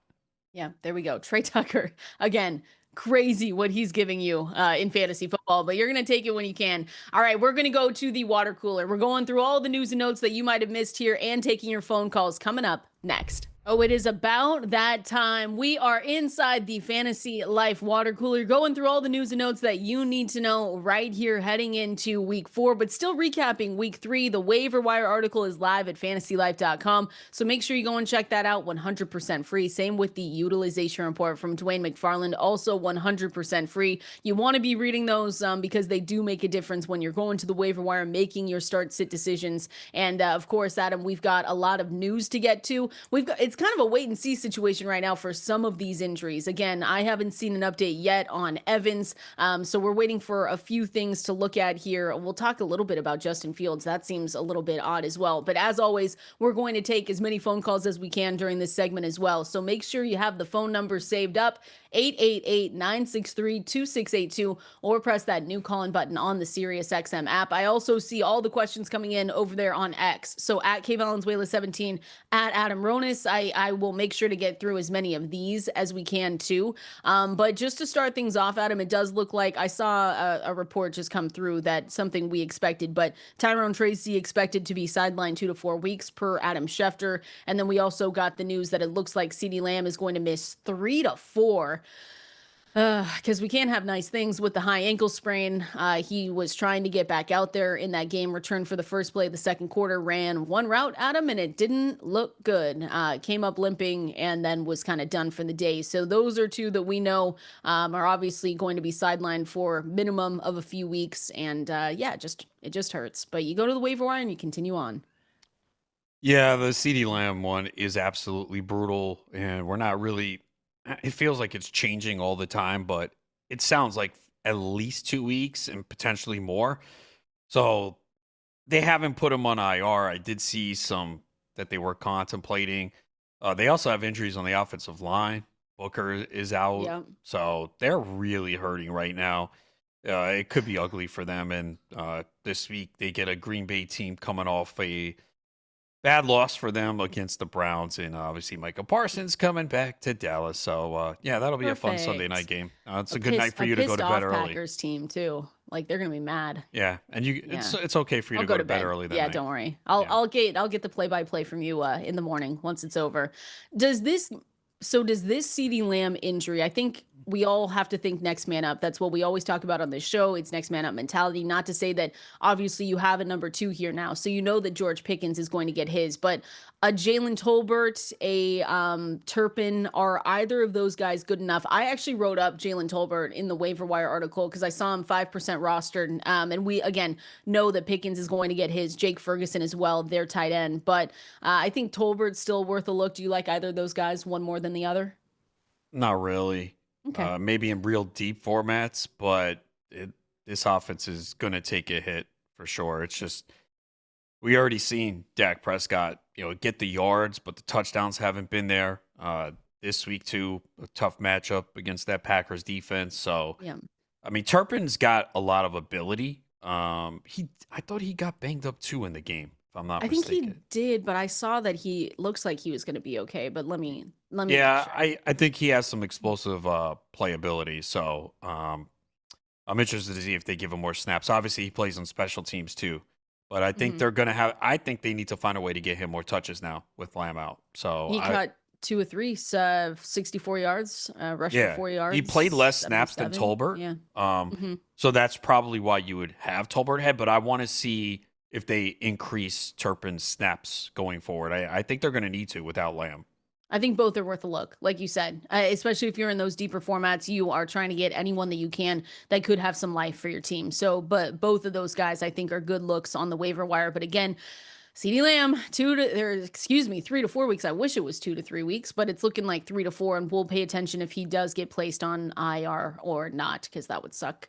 Yeah, there we go. Trey Tucker, again, crazy what he's giving you in fantasy football, but you're going to take it when you can. All right, we're going to go to the water cooler. We're going through all the news and notes that you might have missed here and taking your phone calls coming up next. Oh, it is about that time. We are inside the Fantasy Life water cooler, going through all the news and notes that you need to know right here heading into week 4, but still recapping week 3. The waiver wire article is live at fantasylife.com. So make sure you go and check that out. 100% free. Same with the utilization report from Dwain McFarland, also 100% free. You want to be reading those because they do make a difference when you're going to the waiver wire, making your start sit decisions. And of course, Adam, we've got a lot of news to get to. It's kind of a wait and see situation right now for some of these injuries. Again, I haven't seen an update yet on Evans. So we're waiting for a few things to look at here. We'll talk a little bit about Justin Fields. That seems a little bit odd as well. But as always, we're going to take as many phone calls as we can during this segment as well. So make sure you have the phone number saved up, 888-963-2682, or press that new call-in button on the Sirius XM app. I also see all the questions coming in over there on X. So at Valenzuela17, at Adam Ronis, I will make sure to get through as many of these as we can too. But just to start things off, Adam, it does look like I saw a report just come through that something we expected, but Tyrone Tracy expected to be sidelined 2 to 4 weeks per Adam Schefter. And then we also got the news that it looks like CeeDee Lamb is going to miss 3 to 4. Because we can't have nice things with the high ankle sprain. He was trying to get back out there in that game, returned for the first play of the second quarter, ran one route at him, and it didn't look good. Came up limping and then was kind of done for the day. So those are 2 that we know are obviously going to be sidelined for minimum of a few weeks. And it just hurts. But you go to the waiver wire and you continue on. Yeah, the CeeDee Lamb one is absolutely brutal, and we're not really. It feels like it's changing all the time, but it sounds like at least 2 weeks and potentially more. So they haven't put him on IR. I did see some that they were contemplating. They also have injuries on the offensive line. Booker is out. Yeah. So they're really hurting right now. It could be ugly for them. And this week they get a Green Bay team coming off a bad loss for them against the Browns, and obviously Micah Parsons coming back to Dallas. So, that'll be a fun Sunday night game. It's a good night for you to go to bed early. Packers team too. Like they're gonna be mad. Yeah, and it's okay for you to go to bed early. That yeah, night. Don't worry. I'll get the play-by-play from you in the morning once it's over. Does this CeeDee Lamb injury? I think we all have to think next man up. That's what we always talk about on this show. It's next man up mentality. Not to say that obviously you have a number 2 here now, so you know that George Pickens is going to get his, but a Jalen Tolbert, a Turpin, are either of those guys good enough? I actually wrote up Jalen Tolbert in the waiver wire article because I saw him 5% rostered, and we again know that Pickens is going to get his. Jake Ferguson as well, their tight end, but I think Tolbert's still worth a look. Do you like either of those guys, one more than the other? Not really. Okay. Maybe in real deep formats, but this offense is going to take a hit for sure. It's just we already seen Dak Prescott, get the yards, but the touchdowns haven't been there. This week too, a tough matchup against that Packers defense. So, Yeah. I mean, Turpin's got a lot of ability. I thought he got banged up too in the game, if I'm not I think he mistaken. did, but I saw that he looks like he was going to be okay. But let me make Yeah, sure. I think he has some explosive playability. So I'm interested to see if they give him more snaps. Obviously, he plays on special teams too. But I think Mhm. they're gonna have. I think they need to find a way to get him more touches now with Lamb out. So He caught 2 or 3, 64 yards, rushed for yeah, 4 he yards, played less snaps than 77. Tolbert. Yeah. Mhm. So that's probably why you would have Tolbert ahead. But I want to see if they increase Turpin's snaps going forward. I think they're going to need to without Lamb. I think both are worth a look, like you said, especially if you're in those deeper formats. You are trying to get anyone that you can that could have some life for your team. So, but both of those guys, I think, are good looks on the waiver wire. But again, CeeDee Lamb, 3 to 4 weeks. I wish it was 2 to 3 weeks, but it's looking like 3 to 4, and we'll pay attention if he does get placed on IR or not, because that would suck.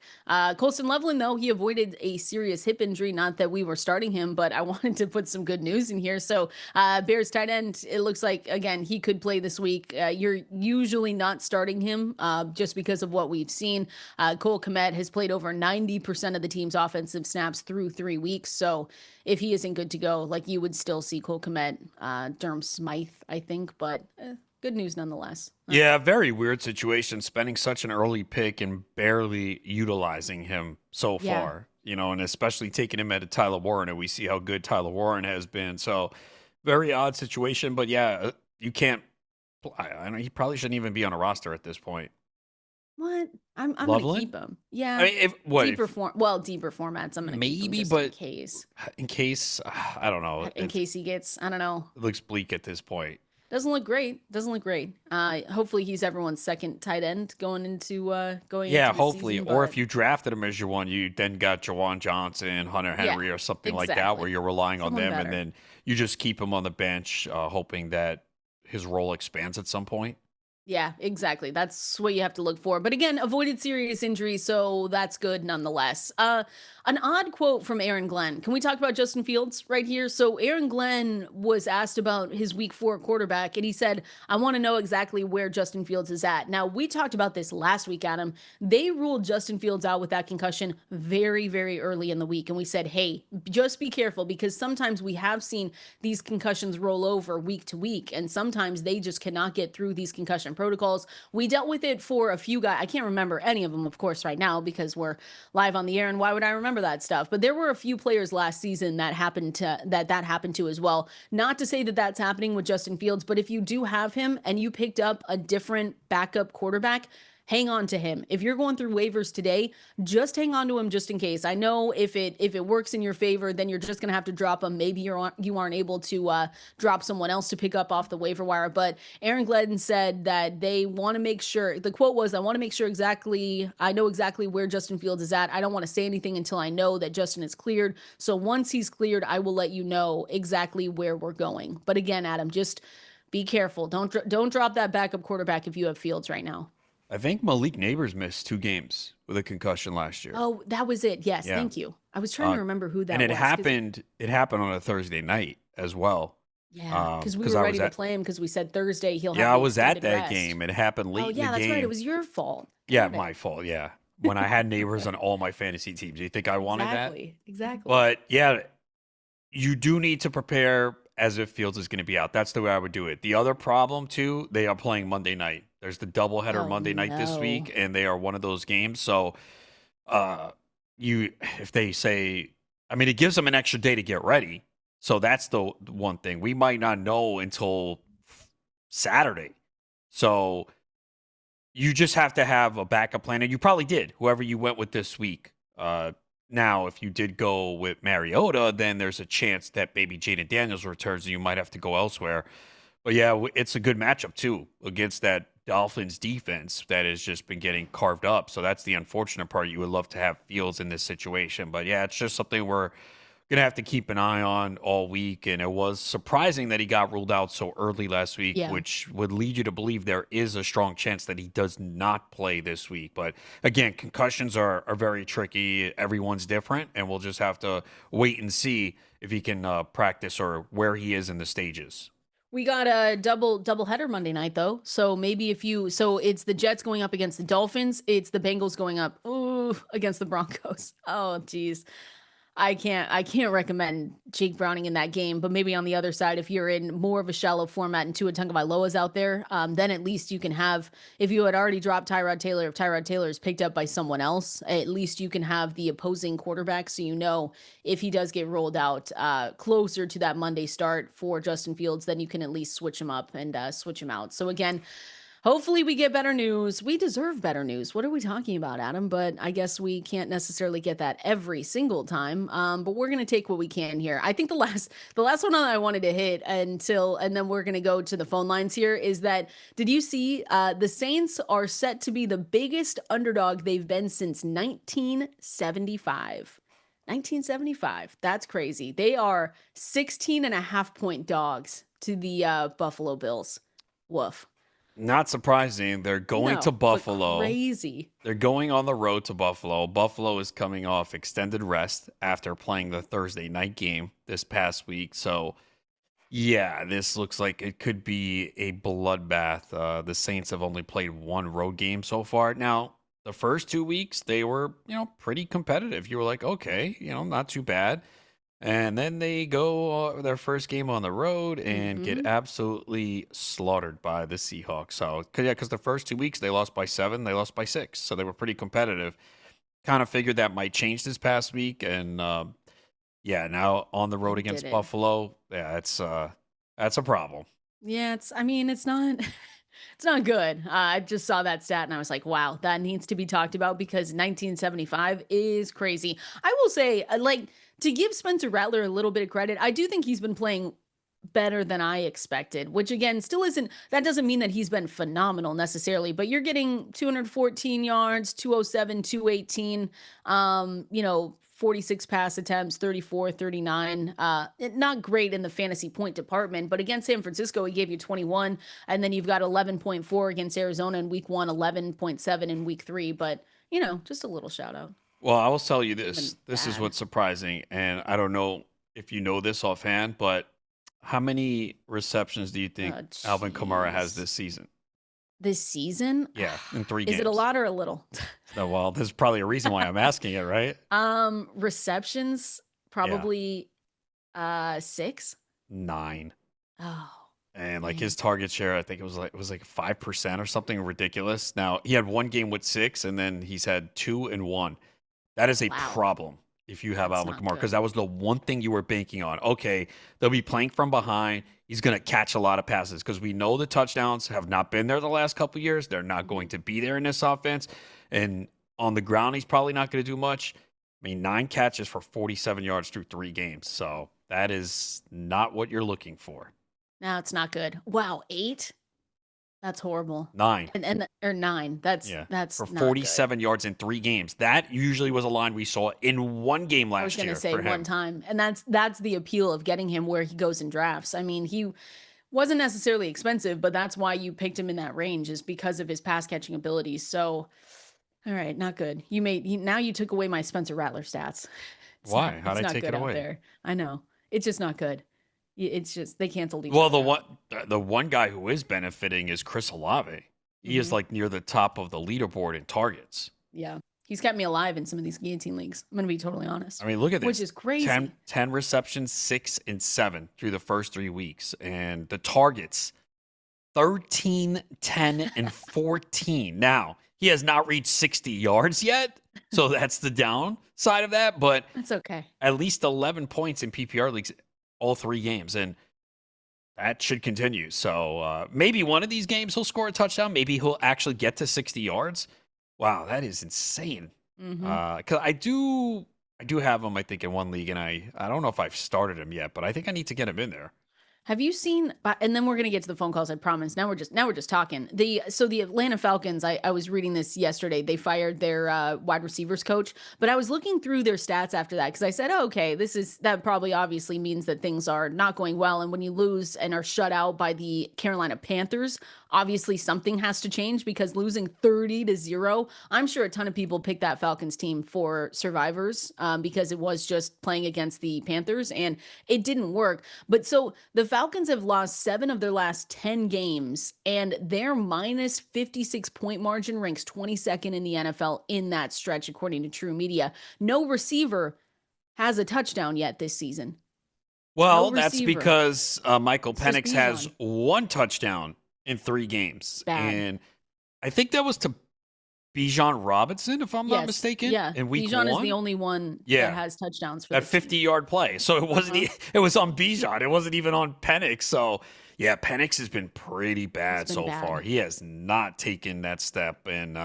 Colston Loveland, though, he avoided a serious hip injury. Not that we were starting him, but I wanted to put some good news in here. So, Bears tight end, it looks like, again, he could play this week. You're usually not starting him just because of what we've seen. Cole Kmet has played over 90% of the team's offensive snaps through 3 weeks. So, if he isn't good to go, like, you would still see Cole Kmet, Durham Smythe, I think, but good news nonetheless. Yeah, very weird situation, spending such an early pick and barely utilizing him so Yeah. far, and especially taking him at a Tyler Warren, and we see how good Tyler Warren has been. So very odd situation, but yeah, you can't, I know he probably shouldn't even be on a roster at this point. What? I'm gonna Loveland? keep him. Yeah. I mean, deeper formats. I'm gonna keep him maybe, just but in case, I don't know. in case he gets, I don't know. It looks bleak at this point. Doesn't look great. Hopefully he's everyone's second tight end going into Yeah, into the hopefully. season, Or but if you drafted him as your one, you then got Jawan Johnson, Hunter yeah, Henry, or something like that, exactly. where you're relying on Someone them, better. and then you just keep him on the bench, hoping that his role expands at some point. Yeah, exactly. That's what you have to look for. But again, avoided serious injury, so that's good nonetheless. An odd quote from Aaron Glenn. Can we talk about Justin Fields right here? So Aaron Glenn was asked about his week 4 quarterback, and he said, I want to know exactly where Justin Fields is at. Now, we talked about this last week, Adam. They ruled Justin Fields out with that concussion very, very early in the week. And we said, hey, just be careful, because sometimes we have seen these concussions roll over week to week, and sometimes they just cannot get through these concussion protocols. We dealt with it for a few guys. I can't remember any of them, of course, right now, because we're live on the air, and why would I remember that stuff? But there were a few players last season that happened to as well. Not to say that that's happening with Justin Fields, but if you do have him and you picked up a different backup quarterback, hang on to him. If you're going through waivers today, just hang on to him just in case. I know if it works in your favor, then you're just going to have to drop him. Maybe you aren't able to drop someone else to pick up off the waiver wire. But Aaron Glenn said that they want to make sure, the quote was, I want to make sure I know exactly where Justin Fields is at. I don't want to say anything until I know that Justin is cleared. So once he's cleared, I will let you know exactly where we're going. But again, Adam, just be careful. Don't drop that backup quarterback if you have Fields right now. I think Malik Nabers missed 2 games with a concussion last year. Oh, that was it. Yes, Yeah. Thank you. I was trying to remember who that and was. It happened on a Thursday night as well. Yeah, because we were ready to play him because we said Thursday he'll have Yeah, I the was at extended that rest. game. It happened late Oh, in yeah, the that's game. right. It was your fault. Yeah, Got it. my fault. Yeah. When I had Neighbors on all my fantasy teams. Do you think I wanted that? Exactly. But yeah, you do need to prepare as if Fields is going to be out. That's the way I would do it. The other problem, too, they are playing Monday night. There's the doubleheader Oh, Monday night this week, and they are one of those games. So if they say, I mean, it gives them an extra day to get ready. So that's the one thing. We might not know until Saturday. So you just have to have a backup plan, and you probably did, whoever you went with this week. Now, if you did go with Mariota, then there's a chance that maybe Jayden Daniels returns and you might have to go elsewhere. But yeah, it's a good matchup too against that Dolphins defense that has just been getting carved up. So that's the unfortunate part. You would love to have Fields in this situation. But yeah, it's just something we're going to have to keep an eye on all week. And it was surprising that he got ruled out so early last week, which would lead you to believe there is a strong chance that he does not play this week. But again, concussions are very tricky. Everyone's different, and we'll just have to wait and see if he can practice or where he is in the stages. We got a double header Monday night though. So maybe it's the Jets going up against the Dolphins. It's the Bengals going up. Ooh, against the Broncos. Oh, geez. I can't recommend Jake Browning in that game, but maybe on the other side, if you're in more of a shallow format and Tua Tagovailoa's out there, then at least you can have, if you had already dropped Tyrod Taylor, if Tyrod Taylor is picked up by someone else, at least you can have the opposing quarterback. So, if he does get rolled out closer to that Monday start for Justin Fields, then you can at least switch him up and switch him out. So again, hopefully we get better news. We deserve better news. What are we talking about, Adam? But I guess we can't necessarily get that every single time. But we're gonna take what we can here. I think the last one that I wanted to hit and then we're gonna go to the phone lines here is that, did you see the Saints are set to be the biggest underdog they've been since 1975. 1975. That's crazy. They are 16.5-point dogs to the Buffalo Bills. Woof. Not surprising. They're going to Buffalo. Crazy. They're going on the road to Buffalo. Buffalo is coming off extended rest after playing the Thursday night game this past week. So, yeah, this looks like it could be a bloodbath. The Saints have only played one road game so far. Now, the first 2 weeks, they were, pretty competitive. You were like, okay, not too bad. And then they go their first game on the road and get absolutely slaughtered by the Seahawks. So, because the first 2 weeks they lost by 7, they lost by 6. So they were pretty competitive. Kind of figured that might change this past week. And now on the road against Buffalo, that's a problem. Yeah, it's not. It's not good. I just saw that stat and I was like, wow, that needs to be talked about because 1975 is crazy. I will say, to give Spencer Rattler a little bit of credit, I do think he's been playing better than I expected, which again, still isn't, that doesn't mean that he's been phenomenal necessarily, but you're getting 214 yards, 207, 218, 46 pass attempts, 34, 39. Not great in the fantasy point department, but against San Francisco, he gave you 21. And then you've got 11.4 against Arizona in week 1, 11.7 in week 3. But, just a little shout out. Well, I will tell you this. This is what's surprising. And I don't know if you know this offhand, but how many receptions do you think Alvin Kamara has this season? This season? Yeah, in 3 games. Is it a lot or a little? No, well, there's probably a reason why I'm asking it, right? Receptions, probably 6. 9. Oh. And his target share, I think it was like 5% or something ridiculous. Now, he had one game with 6, and then he's had 2 and 1. That is a problem if you have Alvin Kamara, because that was the one thing you were banking on. Okay, they'll be playing from behind. He's going to catch a lot of passes because we know the touchdowns have not been there the last couple of years. They're not going to be there in this offense. And on the ground, he's probably not going to do much. 9 catches for 47 yards through 3 games. So that is not what you're looking for. No, it's not good. Wow, 8? That's horrible. 9. Or 9. That's for 47 yards in 3 games. That usually was a line we saw in one game last year. I was going to say one time. And that's the appeal of getting him where he goes in drafts. He wasn't necessarily expensive, but that's why you picked him in that range, is because of his pass catching abilities. So, all right, not good. Now you took away my Spencer Rattler stats. Why? How did I take it away? There. I know. It's just not good. It's just they canceled each other. Well, the one guy who is benefiting is Chris Olave. He is near the top of the leaderboard in targets. Yeah. He's kept me alive in some of these guillotine leagues. I'm going to be totally honest. Look at this. Which is crazy. 10 receptions, 6 and 7 through the first 3 weeks. And the targets, 13, 10, and 14. Now, he has not reached 60 yards yet. So that's the downside of that. But that's okay. At least 11 points in PPR leagues all 3 games, and that should continue. So maybe one of these games he'll score a touchdown. Maybe he'll actually get to 60 yards. Wow, that is insane. Because I do have him, I think, in one league, and I don't know if I've started him yet, but I think I need to get him in there. Have you seen, and then we're going to get to the phone calls, I promise. Now we're just talking. So the Atlanta Falcons, I was reading this yesterday. They fired their wide receivers coach, but I was looking through their stats after that because I said, oh, okay, that probably obviously means that things are not going well. And when you lose and are shut out by the Carolina Panthers, obviously something has to change, because losing 30-0, I'm sure a ton of people picked that Falcons team for survivors because it was just playing against the Panthers and it didn't work. But so the Falcons have lost 7 of their last 10 games, and their minus 56 point margin ranks 22nd in the NFL in that stretch, according to True Media. No receiver has a touchdown yet this season. Well, that's because Michael Penix has Bijan. 1 touchdown in 3 games. Bad. And I think that was to Bijan Robinson, if I'm not mistaken. Yeah, in week Bijan 1. is the only one that has touchdowns for that 50-yard play. So it wasn't. It was on Bijan. It wasn't even on Penix. So yeah, Penix has been pretty bad so far. He has not taken that step, and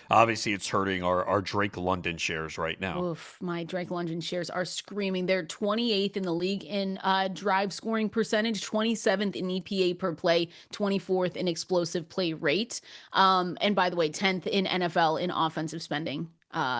obviously it's hurting our Drake London shares right now. Oof, my Drake London shares are screaming. They're 28th in the league in drive scoring percentage, 27th in EPA per play, 24th in explosive play rate, and by the way, 10th in NFL in offensive spending.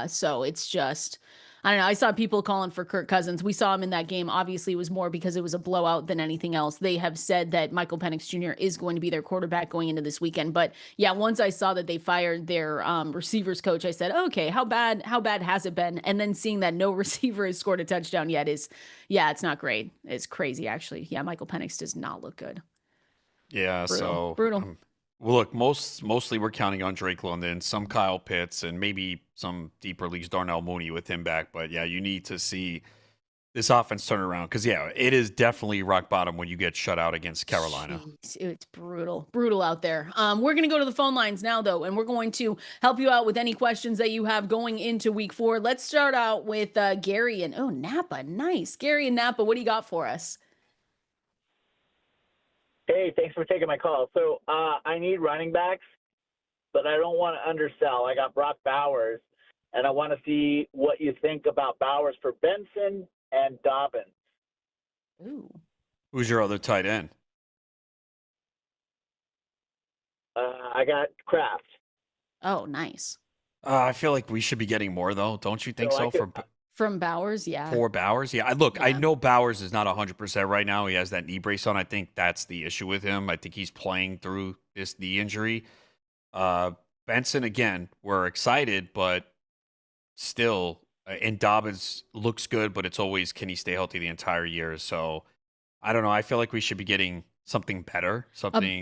So it's just, I don't know. I saw people calling for Kirk Cousins. We saw him in that game. Obviously, it was more because it was a blowout than anything else. They have said that Michael Penix Jr. is going to be their quarterback going into this weekend. But yeah, once I saw that they fired their receivers coach, I said, okay, how bad has it been? And then seeing that no receiver has scored a touchdown yet it's not great. It's crazy, actually. Yeah, Michael Penix does not look good. Yeah, brutal. Well, look, mostly we're counting on Drake London, some Kyle Pitts, and maybe some deeper leagues, Darnell Mooney with him back. But yeah, you need to see this offense turn around because, yeah, it is definitely rock bottom when you get shut out against Carolina. Jeez, it's brutal out there. We're going to go to the phone lines now, though, and we're going to help you out with any questions that you have going into week 4. Let's start out with Gary and, Napa. Nice. Gary and Napa, what do you got for us? Hey, thanks for taking my call. So I need running backs, but I don't want to undersell. I got Brock Bowers, and I want to see what you think about Bowers for Benson and Dobbins. Ooh. Who's your other tight end? I got Kraft. Oh, nice. I feel like we should be getting more, though. Don't you think so? From Bowers, yeah. For Bowers, yeah. I know Bowers is not 100% right now. He has that knee brace on. I think that's the issue with him. I think he's playing through this knee injury. Benson, again, we're excited, but still, and Dobbins looks good, but it's always, can he stay healthy the entire year? So, I don't know. I feel like we should be getting something better,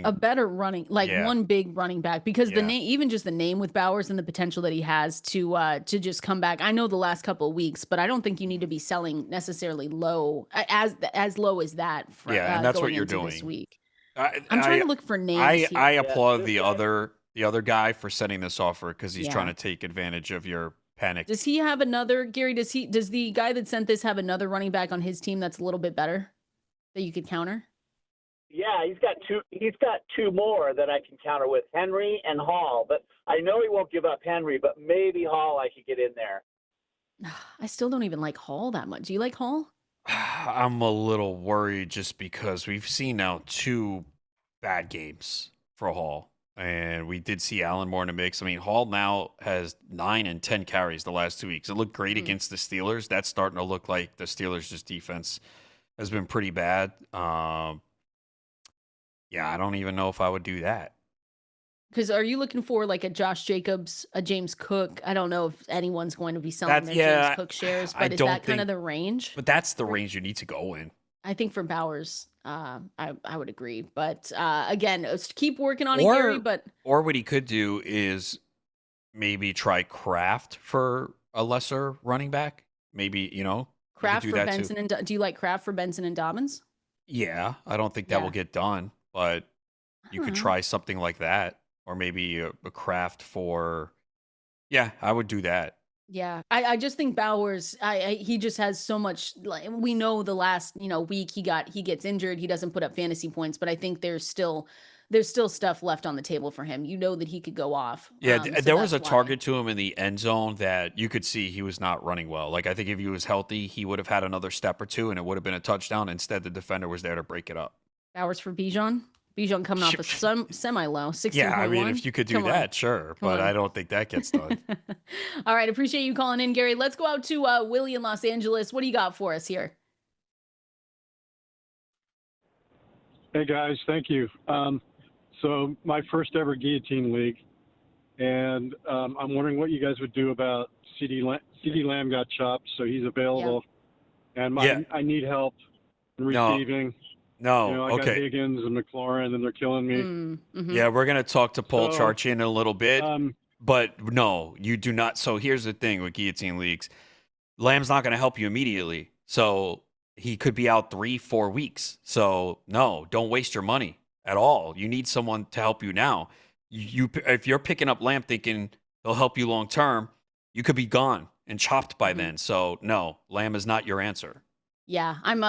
a better running, one big running back, because the name, even just the name with Bowers and the potential that he has to just come back. I know the last couple of weeks, but I don't think you need to be selling necessarily low as low as that. For, and that's what you're doing this week. I'm trying to look for names. I applaud the other guy for setting this offer because he's trying to take advantage of your panic. Does he have another, Gary? Does the guy that sent this have another running back on his team that's a little bit better that you could counter? Yeah, he's got two more that I can counter with, Henry and Hall. But I know he won't give up Henry, but maybe Hall I could get in there. I still don't even like Hall that much. Do you like Hall? I'm a little worried just because we've seen now 2 bad games for Hall. And we did see Allen more in the mix. I mean, Hall now has 9 and 10 carries the last 2 weeks. It looked great against the Steelers. That's starting to look like the Steelers' just defense has been pretty bad. Yeah, I don't even know if I would do that. Because are you looking for like a Josh Jacobs, a James Cook? I don't know if anyone's going to be selling their James Cook shares, but is that kind of the range? But that's the range you need to go in. I think for Bowers, I would agree. But again, keep working on it, Gary. Or what he could do is maybe try Kraft for a lesser running back. Maybe, Kraft for Benson. Do you like Kraft for Benson and Dobbins? Yeah, I don't think that will get done. But you could try something like that, or maybe a Kraft for. Yeah, I would do that. Yeah, I just think Bowers, he just has so much. We know the last week he gets injured, he doesn't put up fantasy points, but I think there's still stuff left on the table for him. You know that he could go off. Yeah, so there was a target to him in the end zone that you could see he was not running well. Like I think if he was healthy, he would have had another step or two, and it would have been a touchdown. Instead, the defender was there to break it up. Bowers for Bijan. Bijan coming off a semi-low, 16.1. Yeah, I mean, if you could do that, sure. But I don't think that gets done. All right, appreciate you calling in, Gary. Let's go out to Willie in Los Angeles. What do you got for us here? Hey, guys. Thank you. So my first ever Guillotine League, and I'm wondering what you guys would do about CeeDee Lamb got chopped, so he's available. Yeah. And I need help in receiving. No. I got Okay. Higgins and McLaurin, and they're killing me. Mm-hmm. Yeah, we're gonna talk to Paul So, Charchi in a little bit, Um, but no, you do not. So here's the thing with guillotine leagues: Lamb's not gonna help you immediately. So he could be out 3-4 weeks. So no, don't waste your money at all. You need someone to help you now. If you're picking up Lamb thinking he'll help you long term, you could be gone and chopped by then. So no, Lamb is not your answer. Yeah, I'm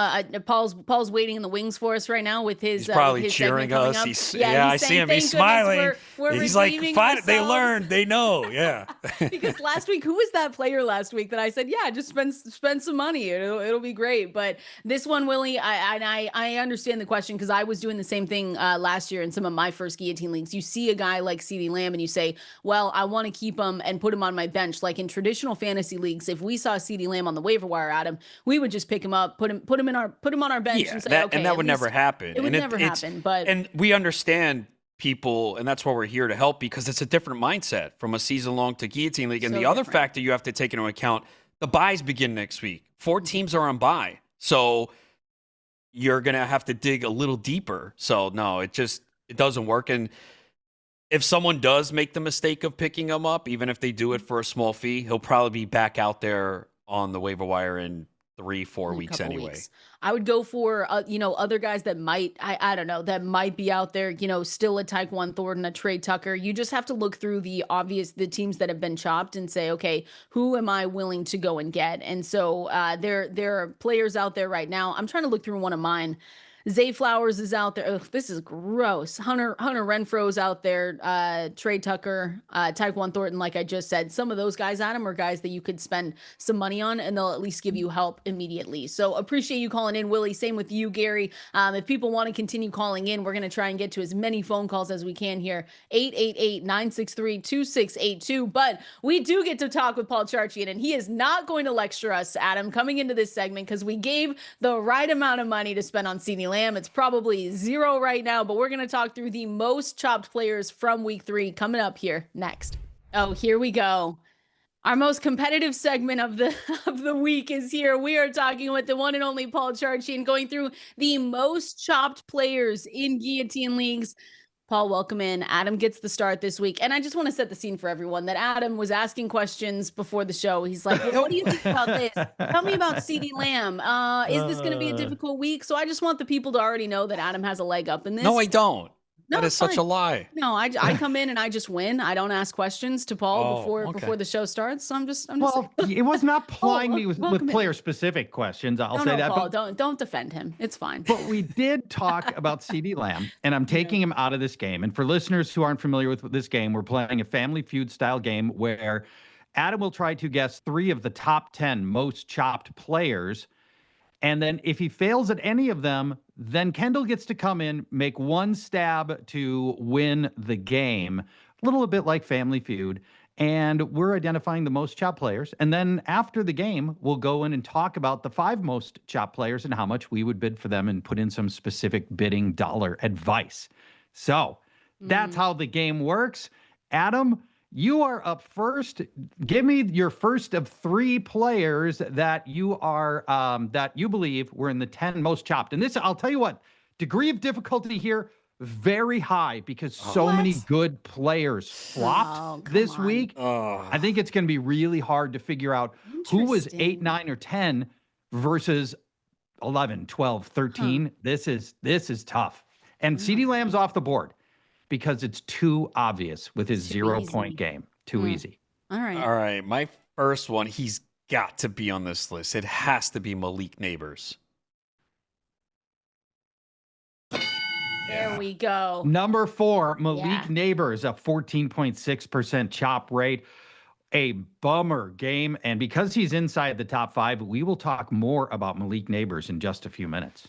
Paul's waiting in the wings for us right now with his He's probably with his cheering segment coming us. up. He's, yeah, I he's see saying, him. He's "Thank goodness smiling. We're He's like, redeeming fine. They ourselves." learned. They know. Yeah. Because last week, who was that player last week that I said, yeah, just spend some money. It'll be great. But this one, Willie, I understand the question because I was doing the same thing last year in some of my first guillotine leagues. You see a guy like CeeDee Lamb and you say, well, I want to keep him and put him on my bench. Like in traditional fantasy leagues, if we saw CeeDee Lamb on the waiver wire, Adam, we would just pick him up, put him on our bench. Yeah, And say, that, okay, and that would never happen. It would never happen. But and we understand people, and that's why we're here to help because it's a different mindset from a season-long to guillotine league. And So the other different. factor you have to take into account: the buys begin next week. 4 teams are on bye, so you're gonna have to dig a little deeper. So no, it doesn't work. And if someone does make the mistake of picking him up, even if they do it for a small fee, he'll probably be back out there on the waiver wire in 3-4 weeks anyway. I would go for other guys that might I don't know that might be out there, still a Tyquan Thornton, a Trey Tucker. You just have to look through the teams that have been chopped and say, okay, who am I willing to go and get? And so there are players out there right now. I'm trying to look through one of mine. Zay Flowers is out there. Ugh, this is gross. Hunter Renfro's out there. Trey Tucker, Tyquan Thornton, like I just said. Some of those guys, Adam, are guys that you could spend some money on, and they'll at least give you help immediately. So appreciate you calling in, Willie. Same with you, Gary. If people want to continue calling in, we're going to try and get to as many phone calls as we can here. 888-963-2682. But we do get to talk with Paul Charchi, and he is not going to lecture us, Adam, coming into this segment because we gave the right amount of money to spend on CeeDee Lamb. It's probably 0 right now, but we're going to talk through the most chopped players from week 3 coming up here next. Oh, here we go. Our most competitive segment of the week is here. We are talking with the one and only Paul Charchi and going through the most chopped players in guillotine leagues. Paul, welcome in. Adam gets the start this week. And I just want to set the scene for everyone that Adam was asking questions before the show. He's like, well, what do you think about this? Tell me about CeeDee Lamb. Is this going to be a difficult week? So I just want the people to already know that Adam has a leg up in this. No, I don't. No, that is such a lie. No, I come in and I just win. I don't ask questions to Paul before the show starts. So I'm just well, it was not plying me with player in. specific questions. I'll say that. Paul, don't defend him. It's fine. But we did talk about CeeDee Lamb, and I'm taking him out of this game. And for listeners who aren't familiar with this game, we're playing a Family Feud style game where Adam will try to guess 3 of the top 10 most chopped players. And then if he fails at any of them, then Kendall gets to come in, make one stab to win the game. A little bit like Family Feud. And we're identifying the most chopped players. And then after the game, we'll go in and talk about the 5 most chopped players and how much we would bid for them and put in some specific bidding dollar advice. So that's how the game works. Adam, you are up first. Give me your first of 3 players that you are that you believe were in the 10 most chopped. And this, I'll tell you what, degree of difficulty here, very high because so many good players flopped this week. I think it's going to be really hard to figure out who was 8, 9, or 10 versus 11, 12, 13. This is tough. And CeeDee Lamb's off the board because it's too obvious with his 0-point game. Too easy. All right. All right. My first one, he's got to be on this list. It has to be Malik Nabers. There we go. Number 4, Malik Nabers, a 14.6% chop rate. A bummer game. And because he's inside the top 5, we will talk more about Malik Nabers in just a few minutes.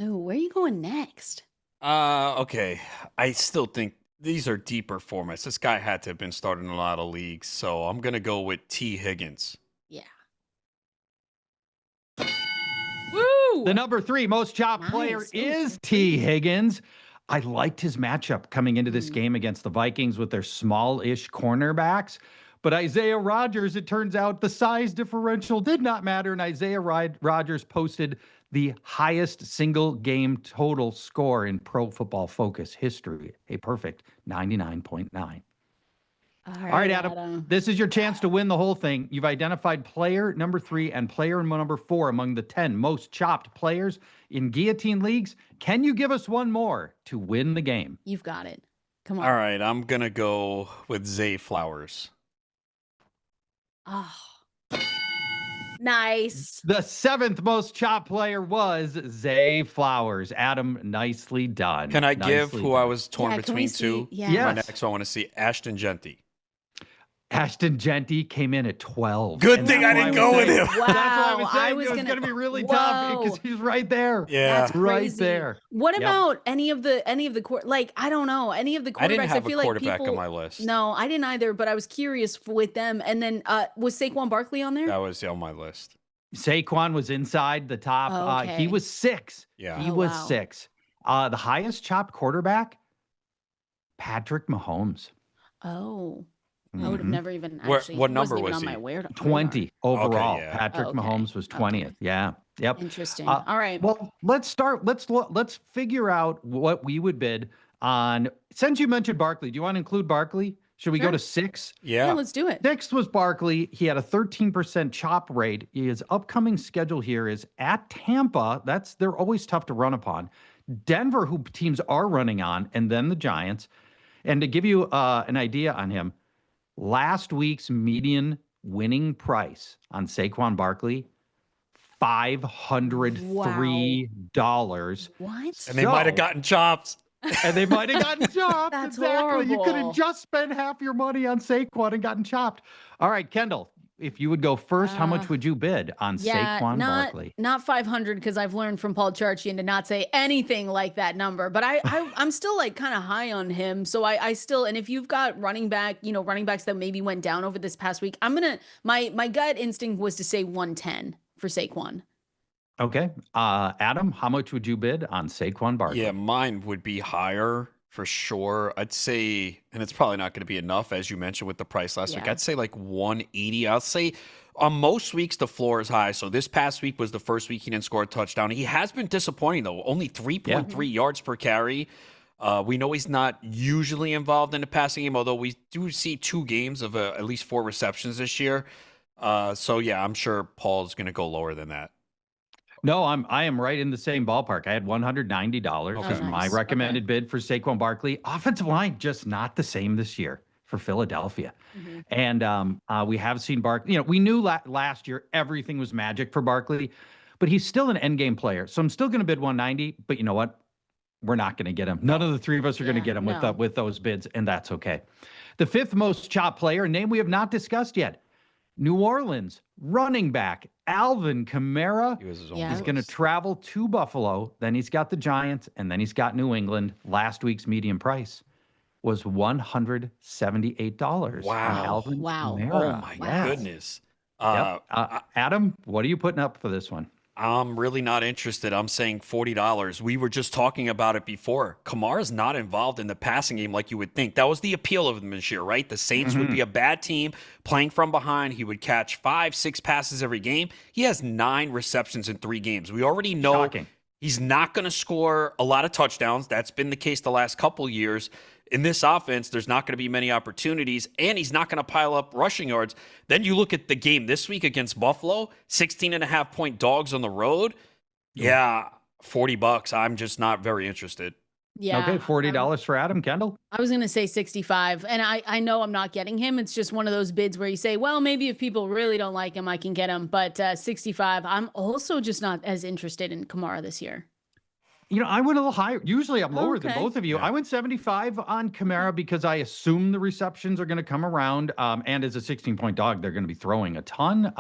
Oh, where are you going next? Okay. I still think these are deeper formats. This guy had to have been starting a lot of leagues. So I'm going to go with T. Higgins. Yeah. Woo! The number 3 most chopped player is T. Higgins. I liked his matchup coming into this game against the Vikings with their small-ish cornerbacks. But Isaiah Rodgers, it turns out the size differential did not matter. And Isaiah Rodgers posted the highest single game total score in Pro Football Focus history, a perfect 99.9. All right, Adam, this is your chance to win the whole thing. You've identified player number 3 and player number 4 among the 10 most chopped players in Guillotine leagues. Can you give us one more to win the game? You've got it. Come on. All right, I'm going to go with Zay Flowers. Oh, nice. The 7th most chopped player was Zay Flowers. Adam, nicely done. Can I give who I was torn between two? Yeah. My next one, I want to see Ashton Genty. Ashton Genty came in at 12. Good thing I didn't go with him. Wow. That's what I was saying. I was it was going to be really tough because he's right there. Yeah. That's crazy. Right there. What about any of the I don't know, any of the quarterbacks? I didn't have feel a quarterback like people, on my list. No, I didn't either, but I was curious with them. And then was Saquon Barkley on there? That was on my list. Saquon was inside the top. Oh, okay. He was 6. Yeah. He was 6. The highest chopped quarterback, Patrick Mahomes. Oh. I would have never even actually. What number wasn't even was on he? my radar. 20 overall. Okay, yeah. Patrick Mahomes was 20th. Okay. Yeah. Yep. Interesting. All right. Well, let's start. Let's figure out what we would bid on. Since you mentioned Barkley, do you want to include Barkley? Should we go to 6? Yeah, let's do it. 6 was Barkley. He had a 13% chop rate. His upcoming schedule here is at Tampa. They're always tough to run upon. Denver, who teams are running on, and then the Giants. And to give you an idea on him, last week's median winning price on Saquon Barkley, $503. What? And they might have gotten chopped. And they might have gotten chopped. That's exactly. You could horrible. have just spent half your money on Saquon and gotten chopped. All right, Kendall, if you would go first, how much would you bid on Saquon Barkley? Not 500, because I've learned from Paul Charchian to not say anything like that number. But I'm still like kind of high on him. So I still, and if you've got running backs that maybe went down over this past week, my gut instinct was to say 110 for Saquon. Okay. Adam, how much would you bid on Saquon Barkley? Yeah, mine would be higher for sure. I'd say, and it's probably not going to be enough, as you mentioned with the price last week. I'd say like 180. I'll say on most weeks the floor is high. So this past week was the first week he didn't score a touchdown. He has been disappointing though. Only 3.3 yards per carry. We know he's not usually involved in the passing game, although we do see 2 games of at least 4 receptions this year. So yeah, I'm sure Paul's going to go lower than that. No, I am right in the same ballpark. I had $190 as my recommended bid for Saquon Barkley. Offensive line just not the same this year for Philadelphia. And we have seen Barkley. We knew last year everything was magic for Barkley, but he's still an end game player. So I'm still going to bid 190. But you know what? We're not going to get him. None of the 3 of us are going to get him with those bids, and that's okay. The 5th most chopped player, a name we have not discussed yet, New Orleans running back Alvin Kamara. He's going to travel to Buffalo. Then he's got the Giants, and then he's got New England. Last week's median price was $178. Wow. Alvin Kamara. Oh my goodness. Adam, what are you putting up for this one? I'm really not interested. I'm saying $40. We were just talking about it before. Kamara's not involved in the passing game like you would think. That was the appeal of him this year, right? The Saints would be a bad team playing from behind. He would catch 5-6 passes every game. He has 9 receptions in 3 games. We already know he's not going to score a lot of touchdowns. That's been the case the last couple years. In this offense, there's not going to be many opportunities, and he's not going to pile up rushing yards. Then you look at the game this week against Buffalo, 16.5-point dogs on the road. Yeah, $40. I'm just not very interested. Yeah. Okay, $40 for Adam. Kendall? I was going to say 65, and I know I'm not getting him. It's just one of those bids where you say, well, maybe if people really don't like him, I can get him. But 65, I'm also just not as interested in Kamara this year. I went a little higher. Usually I'm lower than both of you. I went 75 on Kamara because I assume the receptions are going to come around. And as a 16-point dog, they're going to be throwing a ton.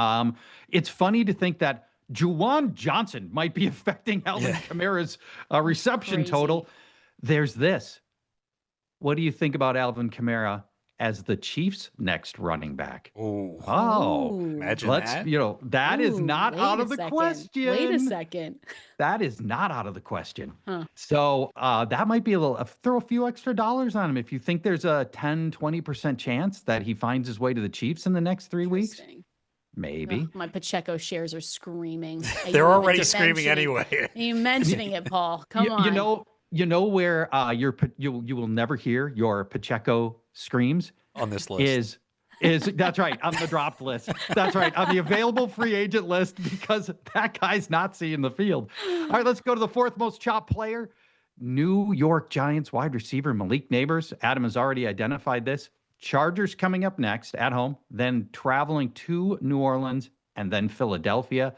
It's funny to think that Juwan Johnson might be affecting Alvin Kamara's reception total. There's this. What do you think about Alvin Kamara as the Chiefs' next running back? Imagine that. That is not out of the question. Wait a second. That is not out of the question. So that might be throw a few extra dollars on him if you think there's a 10, 20% chance that he finds his way to the Chiefs in the next 3 weeks. Maybe. My Pacheco shares are screaming. They're already screaming anyway. Are you mentioning it, Paul? Come on. You know where you will never hear your Pacheco screams on this list is that's right, on the dropped list. That's right, on the available free agent list, because that guy's not seeing the field. All right, let's go to the fourth most chopped player. New York Giants wide receiver Malik Nabers. Adam has already identified this. Chargers coming up next at home, then traveling to New Orleans and then Philadelphia.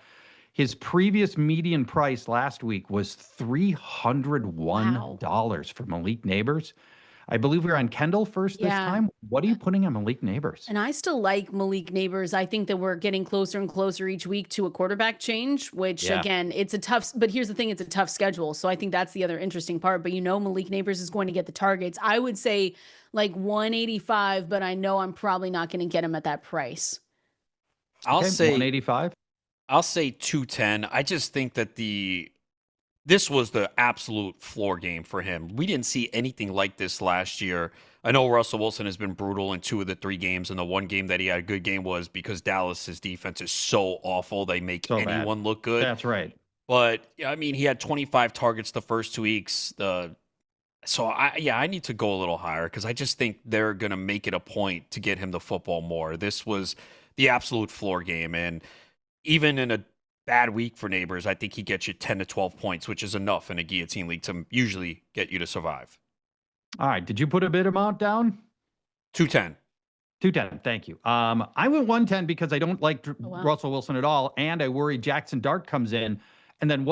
His previous median price last week was $301 for Malik Nabers. I believe we're on Kendall first this time. What are you putting on Malik Nabers? And I still like Malik Nabers. I think that we're getting closer and closer each week to a quarterback change, which again, it's a tough, but here's the thing, it's a tough schedule. So I think that's the other interesting part. But Malik Nabers is going to get the targets. I would say like 185, but I know I'm probably not going to get him at that price. I'll say 185. I'll say 210. I just think that this was the absolute floor game for him. We didn't see anything like this last year. I know Russell Wilson has been brutal in 2 of the 3 games, and the one game that he had a good game was because Dallas's defense is so awful. They make anyone look good. That's right. But, I mean, he had 25 targets the first 2 weeks. So, I need to go a little higher because I just think they're going to make it a point to get him the football more. This was the absolute floor game, and even in a bad week for Nabers, I think he gets you 10 to 12 points, which is enough in a guillotine league to usually get you to survive. All right. Did you put a bid amount down? 210. 210. Thank you. I went 110 because I don't like Russell Wilson at all. And I worry Jaxson Dart comes in. And then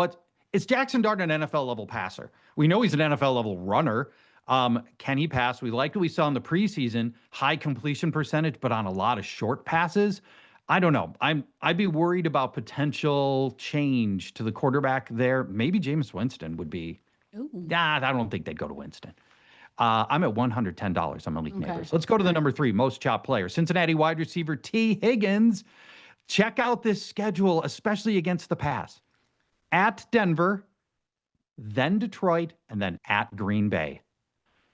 is Jaxson Dart an NFL level passer? We know he's an NFL level runner. Can he pass? We liked what we saw in the preseason, high completion percentage, but on a lot of short passes. I don't know. I'd be worried about potential change to the quarterback there. Maybe Jameis Winston would be. I don't think they'd go to Winston. I'm at $110 on Malik Nabers. Let's go to the number 3 most chopped player, Cincinnati wide receiver T. Higgins. Check out this schedule, especially against the pass. At Denver, then Detroit, and then at Green Bay.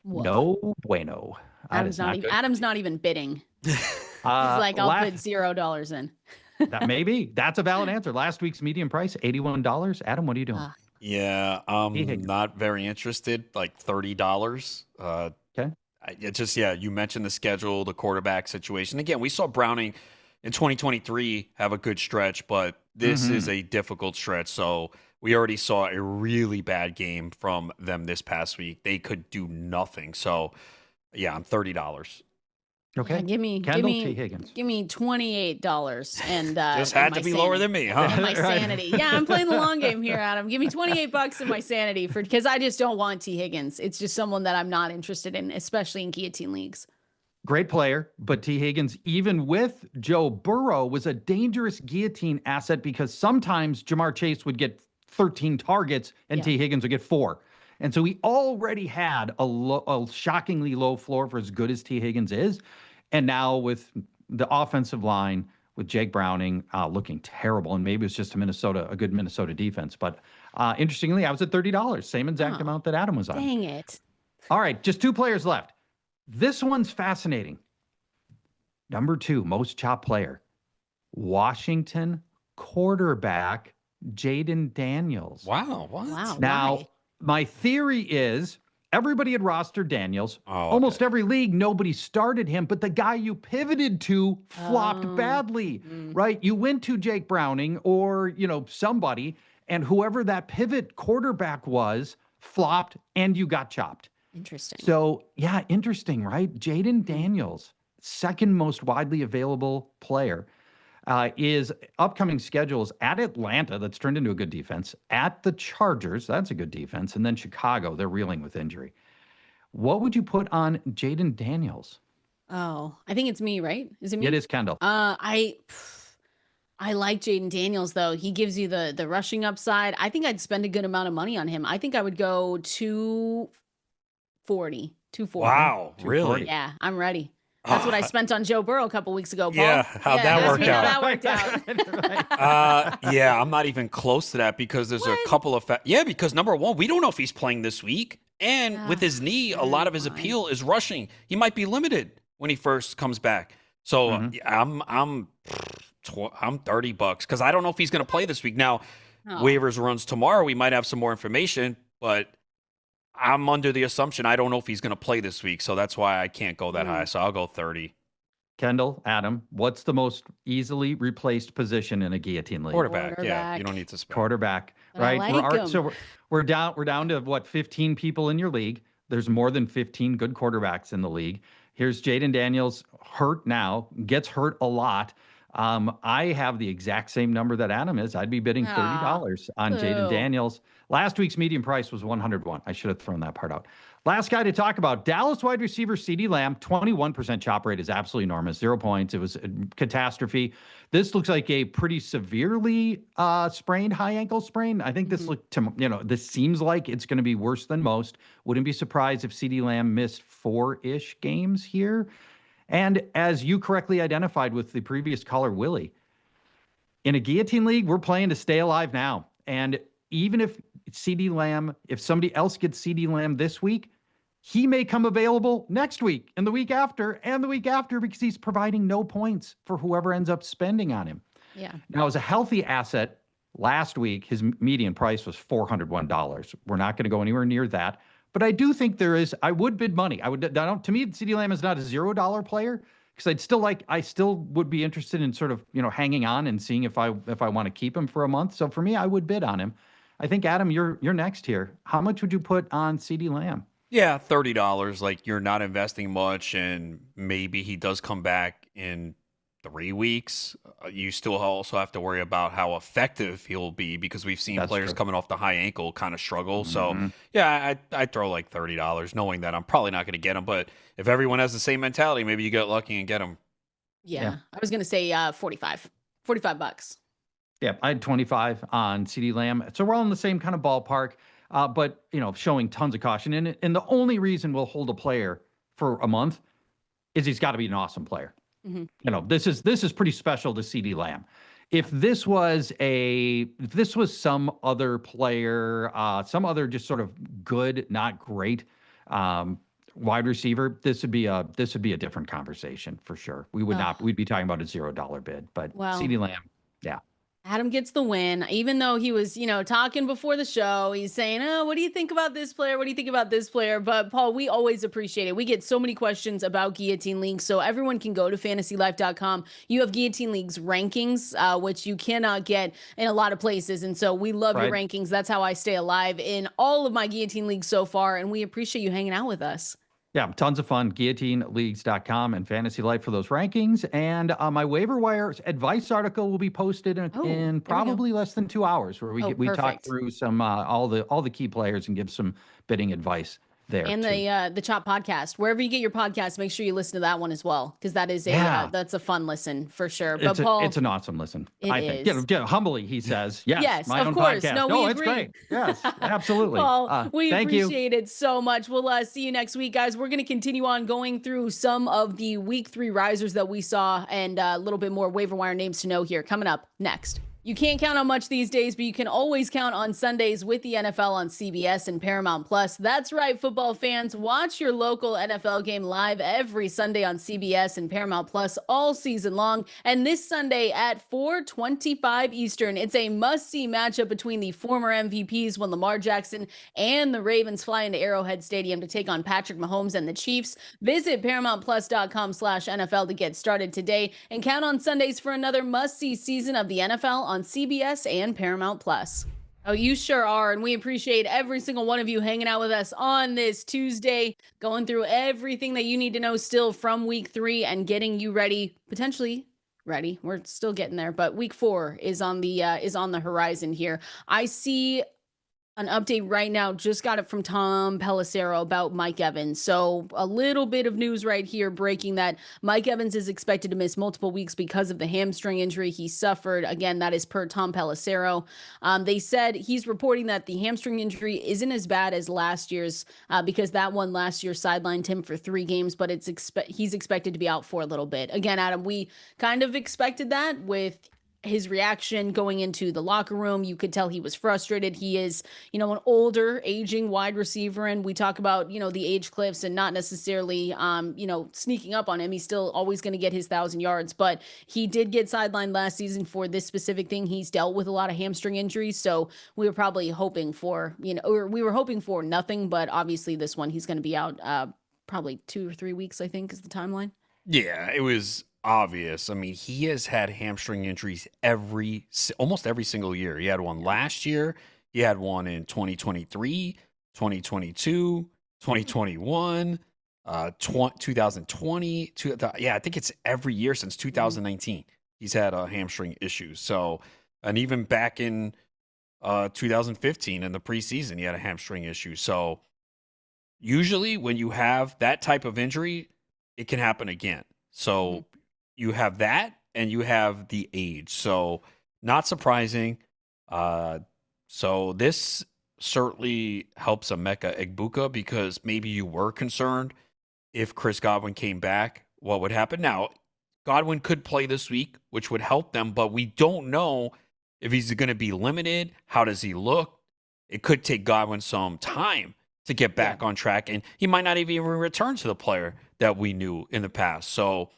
Whoa. No bueno. Adam's not even bidding. He's like, I'll put $0 in. That's a valid answer. Last week's median price, $81. Adam, what are you doing? I'm not very interested. Like $30. Okay. You mentioned the schedule, the quarterback situation. Again, we saw Browning in 2023 have a good stretch, but this is a difficult stretch. So we already saw a really bad game from them this past week. They could do nothing. So I'm $30. Okay. Give me Higgins. Give me $28 and just had to be lower than me, huh? And my sanity. Yeah, I'm playing the long game here, Adam. Give me $28 in my sanity because I just don't want T. Higgins. It's just someone that I'm not interested in, especially in guillotine leagues. Great player, but T. Higgins, even with Joe Burrow, was a dangerous guillotine asset because sometimes Jamar Chase would get 13 targets and T. Higgins would get 4. And so he already had a shockingly low floor for as good as T. Higgins is. And now with the offensive line, with Jake Browning looking terrible, and maybe it's just a good Minnesota defense. But interestingly, I was at $30, same exact amount that Adam was on. Dang it. All right, just 2 players left. This one's fascinating. Number 2, most chopped player, Washington quarterback Jayden Daniels. Wow. What? Wow. Now, my theory is everybody had rostered Daniels. Almost every league, nobody started him, but the guy you pivoted to flopped badly, right? You went to Jake Browning or, somebody, and whoever that pivot quarterback was flopped and you got chopped. Interesting. So, interesting, right? Jayden Daniels, second most widely available player. Is upcoming schedules at Atlanta, that's turned into a good defense, at the Chargers, that's a good defense, and then Chicago, they're reeling with injury. What would you put on Jayden Daniels? Oh, I think it's me, right? Is it me? It is Kendall. I like Jayden Daniels, though. He gives you the rushing upside. I think I'd spend a good amount of money on him. I think I would go 240. Wow, really? Yeah, I'm ready. That's what I spent on Joe Burrow a couple weeks ago, Paul. Yeah, how'd that work out? How that worked out. I'm not even close to that because there's a couple of because number 1, we don't know if he's playing this week. And with his knee, a lot of his appeal is rushing. He might be limited when he first comes back. So I'm I'm $30 because I don't know if he's going to play this week. Now, waivers runs tomorrow. We might have some more information, but I'm under the assumption I don't know if he's going to play this week, so that's why I can't go that high. So I'll go 30. Kendall, Adam, what's the most easily replaced position in a guillotine league? Quarterback. Yeah, you don't need to spend. Quarterback, right? We're down to what, 15 people in your league. There's more than 15 good quarterbacks in the league. Here's Jayden Daniels, hurt now, gets hurt a lot. I have the exact same number that Adam is. I'd be bidding $30 on Jayden Daniels. Last week's median price was 101. I should have thrown that part out. Last guy to talk about, Dallas wide receiver CeeDee Lamb, 21% chop rate is absolutely enormous. 0 points. It was a catastrophe. This looks like a pretty severely sprained high ankle sprain. I think this this seems like it's going to be worse than most. Wouldn't be surprised if CeeDee Lamb missed 4-ish games here. And as you correctly identified with the previous caller, Willie, in a guillotine league, we're playing to stay alive now. And even if CeeDee Lamb, if somebody else gets CeeDee Lamb this week, he may come available next week and the week after and the week after because he's providing no points for whoever ends up spending on him. Yeah. Now, as a healthy asset, last week, his median price was $401. We're not going to go anywhere near that. But I do think I would bid money. To me, CeeDee Lamb is not a $0 player because I still would be interested in sort of, hanging on and seeing if I want to keep him for a month. So for me, I would bid on him. I think, Adam, you're next here. How much would you put on CeeDee Lamb? Yeah, $30. Like, you're not investing much, and maybe he does come back in 3 weeks. You still also have to worry about how effective he'll be because we've seen players coming off the high ankle kind of struggle. So, yeah, I'd throw like $30, knowing that I'm probably not going to get him. But if everyone has the same mentality, maybe you get lucky and get him. Yeah. I was going to say $45. Yeah, I had 25 on CeeDee Lamb. So we're all in the same kind of ballpark, but, showing tons of caution. And the only reason we'll hold a player for a month is he's got to be an awesome player. This is pretty special to CeeDee Lamb. If this was some other player, some other just sort of good, not great wide receiver, this would be a different conversation for sure. We'd be talking about a $0 bid, but CeeDee Lamb, yeah. Adam gets the win, even though he was, talking before the show. He's saying, oh, what do you think about this player? What do you think about this player? But Paul, we always appreciate it. We get so many questions about Guillotine League, so everyone can go to fantasylife.com. You have Guillotine League's rankings, which you cannot get in a lot of places. And so we love your rankings. That's how I stay alive in all of my Guillotine Leagues so far. And we appreciate you hanging out with us. Yeah, tons of fun. GuillotineLeagues.com and Fantasy Life for those rankings. And my waiver wire advice article will be posted in probably less than 2 hours, where we talk through some all the key players and give some bidding advice there. And the Chop podcast, wherever you get your podcast, make sure you listen to that one as well, because that is that's a fun listen for sure. But Paul, it's an awesome listen. I think. Humbly, he says, yes, my own course. podcast. No, it's great. Yes, absolutely. Paul, we appreciate it so much. We'll see you next week, guys. We're going to continue on going through some of the week 3 risers that we saw and a little bit more waiver wire names to know here coming up next. You can't count on much these days, but you can always count on Sundays with the NFL on CBS and Paramount Plus. That's right, football fans. Watch your local NFL game live every Sunday on CBS and Paramount Plus all season long. And this Sunday at 4:25 Eastern, it's a must-see matchup between the former MVPs when Lamar Jackson and the Ravens fly into Arrowhead Stadium to take on Patrick Mahomes and the Chiefs. Visit ParamountPlus.com/NFL to get started today and count on Sundays for another must-see season of the NFL on CBS and Paramount Plus. Oh, you sure are. And we appreciate every single one of you hanging out with us on this Tuesday, going through everything that you need to know still from week 3 and getting you ready, potentially ready. We're still getting there, but week 4 is on the horizon here. I see an update right now, just got it from Tom Pelissero about Mike Evans. So a little bit of news right here breaking that Mike Evans is expected to miss multiple weeks because of the hamstring injury he suffered. Again, that is per Tom Pelissero. They said he's reporting that the hamstring injury isn't as bad as last year's because that one last year sidelined him for 3 games, but he's expected to be out for a little bit. Again, Adam, we kind of expected that with his reaction going into the locker room, you could tell he was frustrated. He is, an older, aging wide receiver, and we talk about, the age cliffs and not necessarily, sneaking up on him. He's still always going to get his 1,000 yards, but he did get sidelined last season for this specific thing. He's dealt with a lot of hamstring injuries, so we were probably hoping for, we were hoping for nothing, but obviously this one he's going to be out probably 2 or 3 weeks, I think is the timeline. Yeah, it was obvious. I mean, he has had hamstring injuries almost every single year. He had one last year. He had one in 2023, 2022, 2021, 2020. Yeah, I think it's every year since 2019. He's had hamstring issues. So, and even back in 2015 in the preseason, he had a hamstring issue. So, usually when you have that type of injury, it can happen again. So you have that and you have the age. So not surprising. So this certainly helps Emeka Egbuka because maybe you were concerned if Chris Godwin came back, what would happen? Now, Godwin could play this week, which would help them, but we don't know if he's going to be limited. How does he look? It could take Godwin some time to get back on track, and he might not even return to the player that we knew in the past. So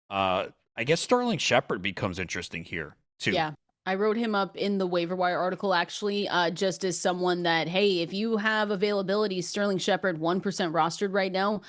I guess Sterling Shepard becomes interesting here too. Yeah. I wrote him up in the waiver wire article, actually, just as someone that, hey, if you have availability, Sterling Shepard, 1% rostered right now.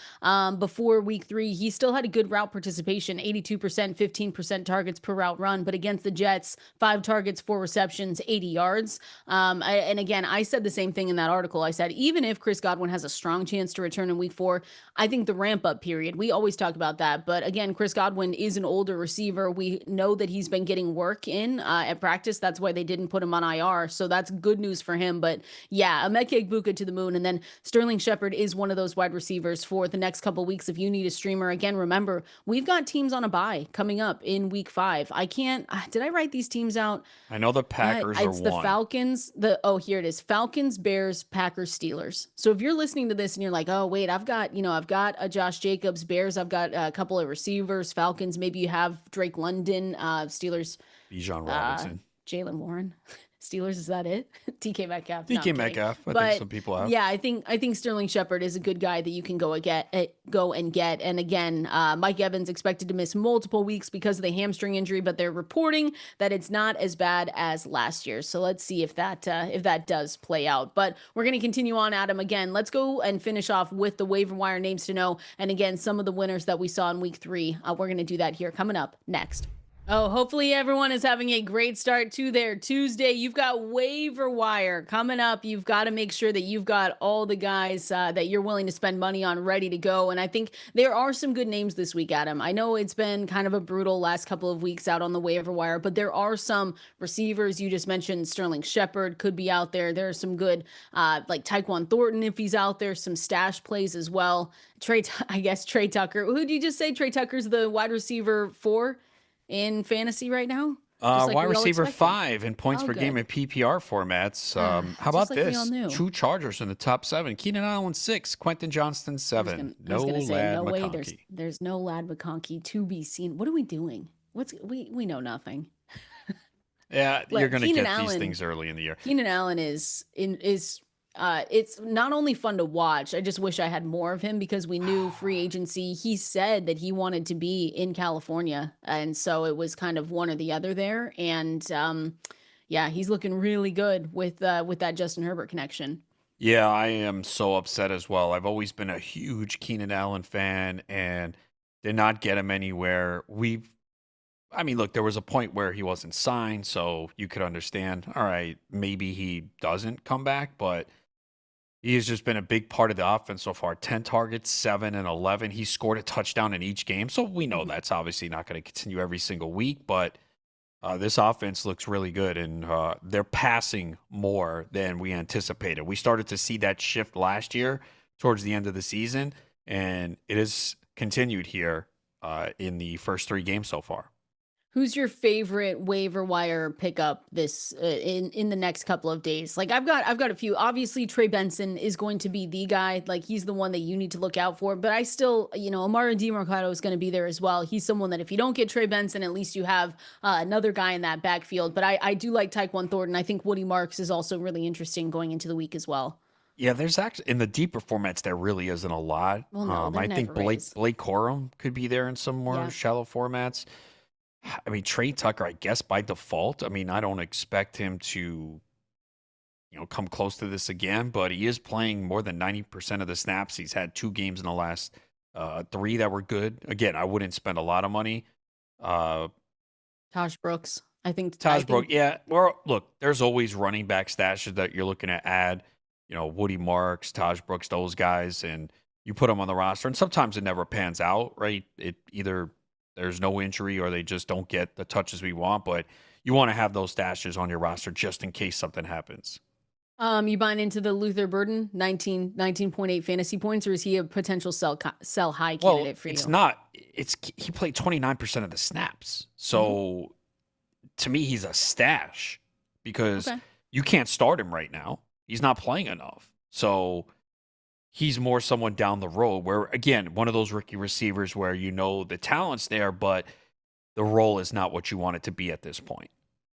Before week 3, he still had a good route participation, 82%, 15% targets per route run. But against the Jets, 5 targets, 4 receptions, 80 yards. And again, I said the same thing in that article. I said, even if Chris Godwin has a strong chance to return in week 4, I think the ramp up period, we always talk about that. But again, Chris Godwin is an older receiver. We know that he's been getting work in at practice. That's why they didn't put him on IR. So that's good news for him. But yeah, Emeka Egbuka to the moon. And then Sterling Shepard is one of those wide receivers for the next couple of weeks if you need a streamer. Again, remember, we've got teams on a bye coming up in week 5. I can't, did I write these teams out? I know the Packers are it's the Falcons. Here it is. Falcons, Bears, Packers, Steelers. So if you're listening to this and you're like, oh, wait, I've got a Josh Jacobs, Bears, I've got a couple of receivers, Falcons, maybe you have Drake London, Steelers. Bijan Robinson. Jaylen Warren. Steelers, is that it? DK Metcalf. DK Metcalf. I think some people have. Yeah, I think Sterling Shepard is a good guy that you can go and get. And again, Mike Evans expected to miss multiple weeks because of the hamstring injury, but they're reporting that it's not as bad as last year. So let's see if that does play out. But we're going to continue on, Adam. Again, let's go and finish off with the waiver wire names to know. And again, some of the winners that we saw in week 3. We're going to do that here coming up next. Oh, hopefully everyone is having a great start to their Tuesday. You've got waiver wire coming up. You've got to make sure that you've got all the guys that you're willing to spend money on ready to go. And I think there are some good names this week, Adam. I know it's been kind of a brutal last couple of weeks out on the waiver wire, but there are some receivers. You just mentioned Sterling Shepard could be out there. There are some good, like Tyquan Thornton, if he's out there, some stash plays as well. Trey Tucker. Who did you just say? Trey Tucker's the wide receiver 4 in fantasy right now? Wide receiver 5 in points per game in PPR formats. How about this? 2 Chargers in the top 7. Keenan Allen 6. Quentin Johnston 7. No way. There's no Lad McConkey to be seen. What are we doing? We know nothing. Yeah, you're going to get these things early in the year. Keenan Allen is it's not only fun to watch. I just wish I had more of him because we knew free agency. He said that he wanted to be in California. And so it was kind of one or the other there. And yeah, he's looking really good with that Justin Herbert connection. Yeah, I am so upset as well. I've always been a huge Keenan Allen fan and did not get him anywhere. Look, there was a point where he wasn't signed, so you could understand, all right, maybe he doesn't come back, but he has just been a big part of the offense so far. 10 targets, 7 and 11. He scored a touchdown in each game. So we know that's obviously not going to continue every single week, but this offense looks really good, and they're passing more than we anticipated. We started to see that shift last year towards the end of the season, and it has continued here in the first 3 games so far. Who's your favorite waiver wire pickup this in the next couple of days? Like I've got a few. Obviously, Trey Benson is going to be the guy. Like he's the one that you need to look out for. But I still, Amara DiMercado is going to be there as well. He's someone that if you don't get Trey Benson, at least you have another guy in that backfield. But I do like Tyquan Thornton. I think Woody Marks is also really interesting going into the week as well. Yeah, there's actually in the deeper formats there really isn't a lot. Well, no, I think Blake Corum could be there in some more shallow formats. I mean, Trey Tucker, I guess by default. I mean, I don't expect him to, come close to this again, but he is playing more than 90% of the snaps. He's had 2 games in the last 3 that were good. Again, I wouldn't spend a lot of money. Taj Brooks, I think. Brooks, yeah. Well, look, there's always running back stashes that you're looking to add. Woody Marks, Taj Brooks, those guys, and you put them on the roster, and sometimes it never pans out, right? It either there's no injury or they just don't get the touches we want, but you want to have those stashes on your roster just in case something happens. You buying into the Luther Burden 19.8 fantasy points, or is he a potential sell high candidate for you? It's not. He played 29% of the snaps. So to me, he's a stash because you can't start him right now. He's not playing enough. So he's more someone down the road where, again, one of those rookie receivers where the talent's there, but the role is not what you want it to be at this point.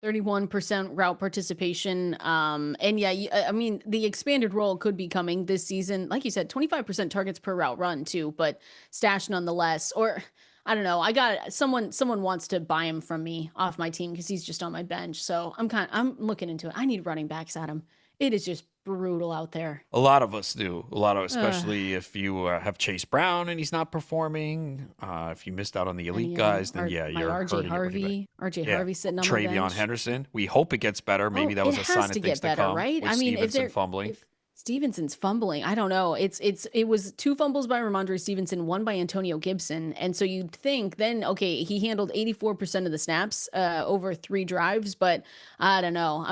31% route participation. And yeah, I mean, the expanded role could be coming this season. Like you said, 25% targets per route run too, but stash nonetheless. Or I don't know. I got someone wants to buy him from me off my team because he's just on my bench. So I'm looking into it. I need running backs, Adam. It is just brutal out there. A lot of us do. Especially if you have Chase Brown and he's not performing. If you missed out on the elite guys, then you're RJ Harvey. RJ Harvey sitting on my bench. Travion Henderson. We hope it gets better. Maybe that was a sign of things to come. Right? I mean, if fumbling. Stevenson's fumbling. I don't know. It was 2 fumbles by Ramondre Stevenson, 1 by Antonio Gibson. And so you'd think then, okay, he handled 84% of the snaps over 3 drives, but I don't know.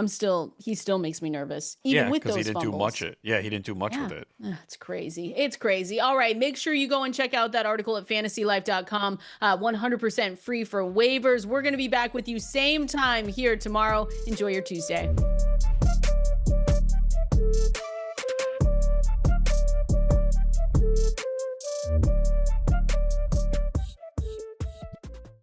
He still makes me nervous. Even with those fumbles. He didn't do much. He didn't do much with it. It's crazy. It's crazy. All right. Make sure you go and check out that article at fantasylife.com. 100% free for waivers. We're going to be back with you same time here tomorrow. Enjoy your Tuesday.